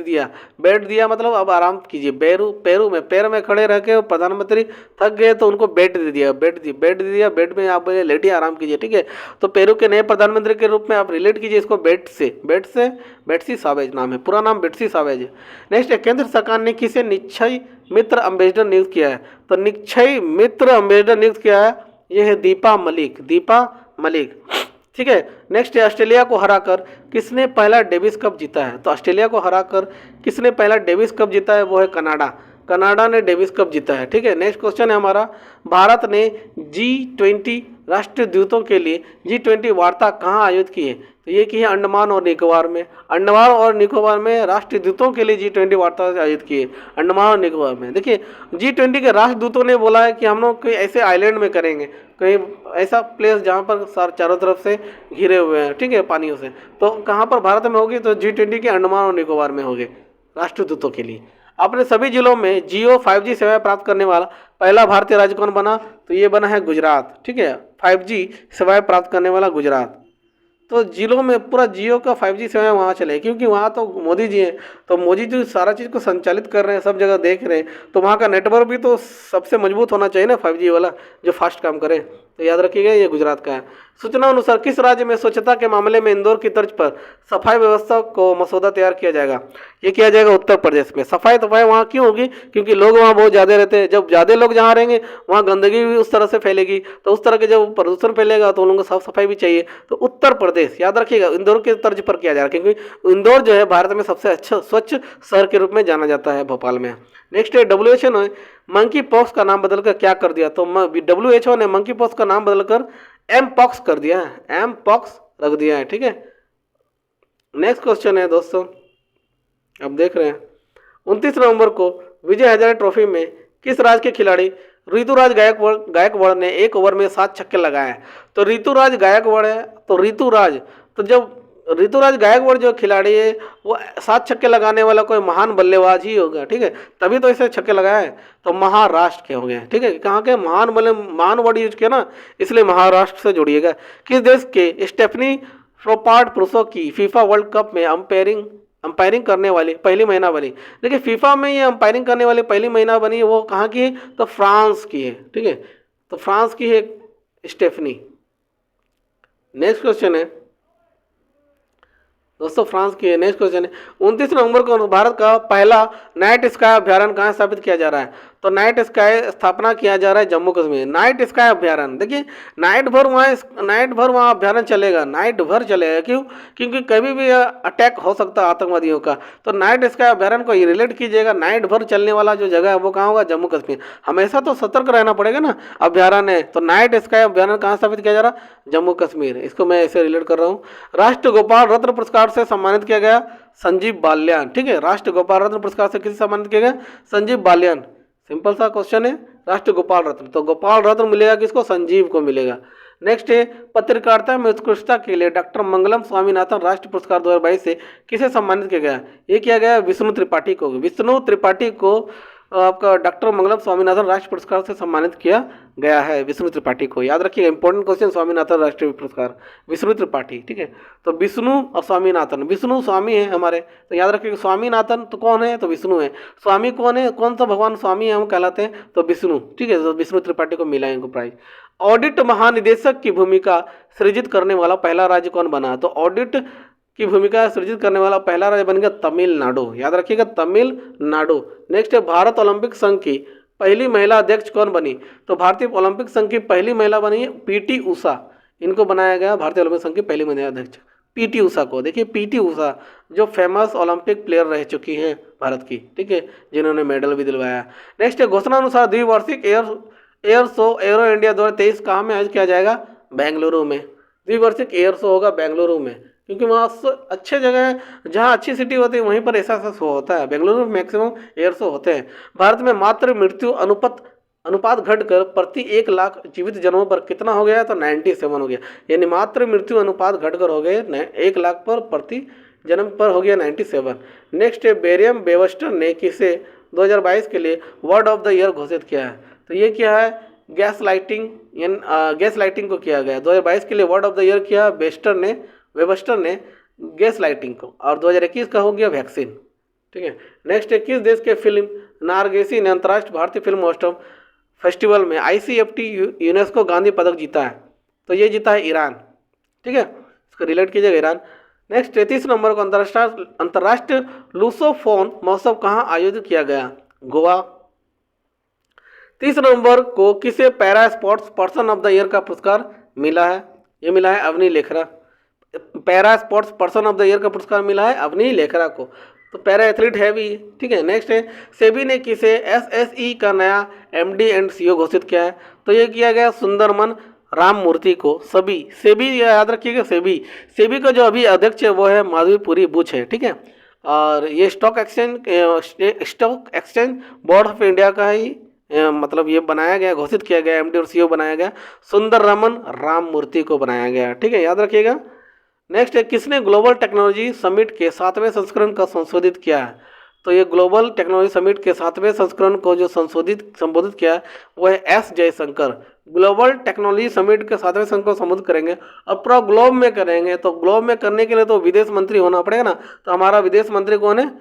दिया मतलब अब आराम कीजिए। पेरू में पैर में खड़े रह के प्रधानमंत्री थक गए तो उनको बेट दे दिया, बेट दिया, बेड में आप लेटिए आराम कीजिए। ठीक है, तो पेरू के नए प्रधानमंत्री के रूप में आप रिलेट कीजिए इसको बेट से बेट्सी सावेज नाम है, पूरा नाम बेट्सी सावेज है। नेक्स्ट है, केंद्र सरकार ने किसे निक्षय मित्र अम्बेसडर नियुक्त किया है, तो निक्षय मित्र अम्बेसडर नियुक्त किया है, ये है दीपा मलिक। ठीक है, नेक्स्ट है, ऑस्ट्रेलिया को हराकर किसने पहला डेविस कप जीता है, तो ऑस्ट्रेलिया को हराकर किसने पहला डेविस कप जीता है, वो है कनाडा ने डेविस कप जीता है। ठीक है, नेक्स्ट क्वेश्चन है हमारा, भारत ने G20 राष्ट्रीय दूतों के लिए G20 वार्ता कहाँ आयोजित की है, तो ये की है अंडमान और निकोबार में राष्ट्रीय दूतों के लिए G20 वार्ता आयोजित की है, अंडमान और निकोबार में। देखिए, G20 के राष्ट्रदूतों ने बोला है कि हम लोग कोई ऐसे आइलैंड में करेंगे, कहीं ऐसा प्लेस जहाँ पर चारों तरफ से घिरे हुए हैं, ठीक है, पानियों से, तो कहाँ पर भारत में होगी, तो G20 के अंडमान और निकोबार में होगी राष्ट्रदूतों के लिए। अपने सभी जिलों में जियो 5G सेवाएं प्राप्त करने वाला पहला भारतीय राज्य कौन बना, तो ये बना है गुजरात। ठीक है, 5G सेवाएं प्राप्त करने वाला गुजरात। तो जिलों में पूरा जियो का 5G सेवाएं वहाँ चले, क्योंकि वहाँ तो मोदी जी हैं, तो मोदी जी सारा चीज़ को संचालित कर रहे हैं, सब जगह देख रहे हैं, तो वहाँ का नेटवर्क भी तो सबसे मजबूत होना चाहिए ना 5G वाला, जो फास्ट काम करे। तो याद रखिएगा ये गुजरात का है। सूचना अनुसार किस राज्य में स्वच्छता के मामले में इंदौर की तर्ज पर सफाई व्यवस्था को मसौदा तैयार किया जाएगा? ये किया जाएगा उत्तर प्रदेश में। सफाई वहाँ क्यों होगी? क्योंकि लोग वहाँ बहुत ज़्यादा रहते हैं। जब ज़्यादा लोग जहाँ रहेंगे वहाँ गंदगी भी उस तरह से फैलेगी, तो उस तरह के जब प्रदूषण फैलेगा तो उन लोगों को साफ सफाई भी चाहिए। तो उत्तर प्रदेश याद रखिएगा इंदौर के तर्ज पर किया जा रहा है, क्योंकि इंदौर जो है भारत में सबसे अच्छा स्वच्छ शहर के रूप में जाना जाता है भोपाल में। नेक्स्ट है WHO ने मंकी पॉक्स का नाम बदलकर क्या कर दिया? तो WHO ने मंकी पॉक्स का नाम बदलकर एम पॉक्स कर दिया है, एम पॉक्स रख दिया है। ठीक है, नेक्स्ट क्वेश्चन है दोस्तों, अब देख रहे हैं 29 नवंबर को विजय हजारे ट्रॉफी में किस राज्य के खिलाड़ी ऋतुराज गायकवाड़ ने एक ओवर में 7 छक्के लगाए हैं? तो ऋतुराज गायकवाड़ है, तो जब ऋतुराज गायकवाड़ जो खिलाड़ी है वो 7 छक्के लगाने वाला कोई महान बल्लेबाज ही होगा। ठीक है, तभी तो इसे छक्के लगाए, तो महाराष्ट्र के होंगे। ठीक है, कहाँ के महान वर्ड यूज किया ना, इसलिए महाराष्ट्र से जोड़िएगा। किस देश के स्टेफनी फ्रोपार्ड पुरुषों की फीफा वर्ल्ड कप में अंपायरिंग करने वाली पहली महिला बनी? देखिए फीफा में ये अंपायरिंग करने वाली पहली महिला बनी, वो कहाँ की है? तो फ्रांस की है। ठीक है, तो फ्रांस की है स्टेफनी। नेक्स्ट क्वेश्चन है दोस्तों, फ्रांस की है। नेक्स्ट क्वेश्चन है 29 नवंबर को भारत का पहला नाइट स्काई अभ्यारण्य कहाँ स्थापित किया जा रहा है? तो नाइट स्काई स्थापना किया जा रहा है जम्मू कश्मीर। नाइट स्काई अभ्यारण्य, देखिए नाइट भर वहाँ अभ्यारण्य चलेगा, नाइट भर चलेगा। क्यों? क्योंकि कभी भी अटैक हो सकता है आतंकवादियों का। तो नाइट स्काई अभ्यारण्य को रिलेट कीजिएगा, नाइट भर चलने वाला जो जगह है वो कहाँ होगा? जम्मू कश्मीर। हमेशा तो सतर्क रहना पड़ेगा ना, अभ्यारण्य है तो नाइट स्काई अभ्यारण्य कहाँ स्थापित किया जा रहा है? जम्मू कश्मीर। इसको मैं ऐसे रिलेट कर रहा हूँ। राष्ट्र गोपाल रत्न पुरस्कार से सम्मानित किया गया संजीव बालियान। ठीक है, राष्ट्र गोपाल रत्न पुरस्कार से किसे सम्मानित किया गया? संजीव बालियान। सिंपल सा क्वेश्चन है, राष्ट्र गोपाल रत्न, तो गोपाल रत्न मिलेगा किसको? संजीव को मिलेगा। नेक्स्ट है पत्रकारिता में उत्कृष्टता के लिए डॉक्टर मंगलम स्वामीनाथन राष्ट्रीय पुरस्कार 2022 से किसे सम्मानित किया गया? ये किया गया विष्णु त्रिपाठी को। विष्णु त्रिपाठी को आपका डॉक्टर मंगलम स्वामीनाथन राष्ट्रीय पुरस्कार से सम्मानित किया गया है, विष्णु त्रिपाठी को। याद रखिए इंपॉर्टेंट क्वेश्चन, स्वामीनाथन राष्ट्रीय पुरस्कार विष्णु त्रिपाठी। ठीक है, तो विष्णु और स्वामीनाथन, विष्णु स्वामी है हमारे, तो याद रखिए स्वामीनाथन तो कौन है? तो विष्णु है। स्वामी कौन है? कौन सा भगवान स्वामी है हम कहलाते हैं? तो विष्णु। ठीक है, तो विष्णु त्रिपाठी को मिला इनको प्राइज। ऑडिट महानिदेशक की भूमिका सृजित करने वाला पहला राज्य कौन बना? तो ऑडिट की भूमिका सृजित करने वाला पहला राज्य बन गया तमिलनाडु। याद रखिएगा तमिलनाडु। नेक्स्ट है भारत ओलंपिक संघ की पहली महिला अध्यक्ष कौन बनी? तो भारतीय ओलंपिक संघ की पहली महिला बनी है PT उषा। इनको बनाया गया भारतीय ओलंपिक संघ की पहली महिला अध्यक्ष PT उषा को। देखिए PT उषा जो फेमस ओलंपिक प्लेयर रह चुकी हैं भारत की। ठीक है, जिन्होंने मेडल भी दिलवाया। नेक्स्ट है घोषणा अनुसार द्विवार्षिक एयर शो एरो इंडिया 2023 कहाँ में आयोजित किया जाएगा? बेंगलुरु में। द्विवार्षिक एयर शो होगा बेंगलुरु में, क्योंकि वहाँ अच्छे जगह है, जहाँ अच्छी सिटी होती है वहीं पर ऐसा शो होता है। बेंगलुरु में मैक्सिमम एयर शो होते हैं। भारत में मातृ मृत्यु अनुपात घटकर प्रति 1 लाख जीवित जन्मों पर कितना हो गया? तो 97 हो गया। यानी मातृ मृत्यु अनुपात घटकर हो गए 1 लाख पर प्रति जन्म पर हो गया 97। नेक्स्ट है बेरियम बेवस्टर ने किसे 2022 के लिए वर्ड ऑफ द ईयर घोषित किया है? तो ये क्या है? गैस लाइटिंग को किया गया 2022 के लिए वर्ड ऑफ द ईयर किया वेबस्टर ने गैस लाइटिंग को, और 2021 का हो गया वैक्सीन। ठीक है, नेक्स्ट है किस देश के फिल्म नारगेसी ने अंतर्राष्ट्रीय भारतीय फिल्म महोत्सव फेस्टिवल में ICFT यूनेस्को गांधी पदक जीता है? तो ये जीता है ईरान। ठीक है, इसको रिलेट कीजिएगा ईरान। नेक्स्ट 33 नंबर को अंतर्राष्ट्रीय लूसोफोन महोत्सव कहाँ आयोजित किया गया? गोवा। 30 नवंबर को किसे para sports person of the year का पुरस्कार मिला है? ये मिला है Avani Lekhara. Para sports person of the year का पुरस्कार मिला है अवनी लेखरा को, तो पैरा एथलीट है भी। ठीक है, नेक्स्ट है सेबी ने किसे SSE का नया MD एंड CEO घोषित किया है? तो ये किया गया सुंदरमन राममूर्ति को। सेबी याद रखिएगा, सेबी का जो अभी अध्यक्ष है वो है माधवीपुरी बुच है। ठीक है, और ये stock exchange board of India का ही मतलब ये बनाया गया, घोषित किया गया, MD और CEO बनाया गया, सुंदरमन राममूर्ति को बनाया गया। ठीक है, याद रखिएगा। नेक्स्ट है किसने ग्लोबल टेक्नोलॉजी समिट के 7वें संस्करण का संशोधित किया है? तो ये ग्लोबल टेक्नोलॉजी समिट के 7वें संस्करण को जो संबोधित किया है वो है S Jaishankar. Global technology summit के 7वें संस्करण को संबोधित करेंगे और पूरा ग्लोब में करेंगे, तो ग्लोब में करने के लिए तो विदेश मंत्री होना पड़ेगा ना, तो हमारा विदेश मंत्री कौन है?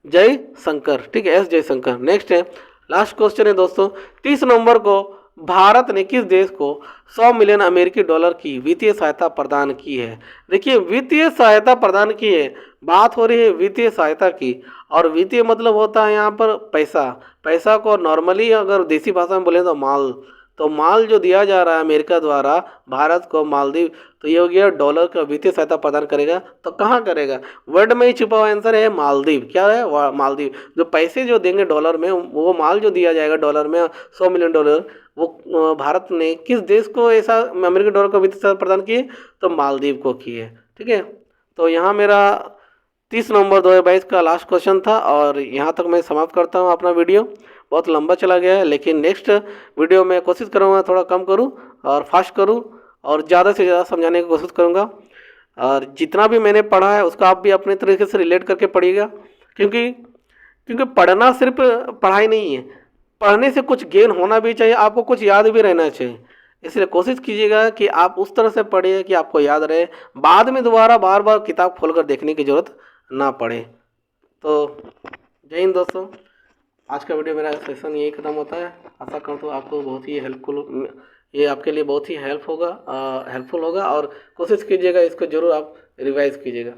जयशंकर। ठीक है, S जयशंकर। नेक्स्ट है लास्ट क्वेश्चन है दोस्तों, 30 नवंबर को भारत ने किस देश को 100 मिलियन अमेरिकी डॉलर की वित्तीय सहायता प्रदान की है? देखिए, वित्तीय सहायता प्रदान की है, बात हो रही है वित्तीय सहायता की। और वित्तीय मतलब होता है यहाँ पर पैसा। पैसा को नॉर्मली अगर देसी भाषा में बोले तो माल। तो माल जो दिया जा रहा है अमेरिका द्वारा भारत को, मालदीव, तो ये हो गया डॉलर का वित्तीय सहायता प्रदान करेगा। तो कहाँ करेगा? वर्ड में ही छुपा हुआ आंसर है मालदीव। क्या है? मालदीव। जो पैसे जो देंगे डॉलर में, वो माल जो दिया जाएगा डॉलर में 100 मिलियन डॉलर, वो भारत ने किस देश को ऐसा अमेरिकी डॉलर का वित्तीय सहायता प्रदान किए? तो मालदीव को किए। ठीक है, तो यहाँ मेरा 30 नवंबर 2022 का लास्ट क्वेश्चन था और यहाँ तक मैं समाप्त करता हूँ अपना वीडियो। बहुत लंबा चला गया है, लेकिन नेक्स्ट वीडियो में कोशिश करूँगा थोड़ा कम करूँ और फास्ट करूँ और ज़्यादा से ज़्यादा समझाने की कोशिश करूँगा। और जितना भी मैंने पढ़ा है उसका आप भी अपने तरीके से रिलेट करके पढ़िएगा, क्योंकि क्योंकि पढ़ना सिर्फ पढ़ाई नहीं है, पढ़ने से कुछ गेन होना भी चाहिए, आपको कुछ याद भी रहना चाहिए। इसलिए कोशिश कीजिएगा कि आप उस तरह से पढ़िए कि आपको याद रहे, बाद में दोबारा बार बार किताब खोलकर देखने की ज़रूरत ना पड़े। तो जय हिंद दोस्तों, आज का वीडियो मेरा सेशन यही ख़त्म होता है। आशा करता हूँ आपको बहुत ही हेल्पफुल, ये आपके लिए बहुत ही हेल्पफुल होगा और कोशिश कीजिएगा इसको ज़रूर आप रिवाइज़ कीजिएगा।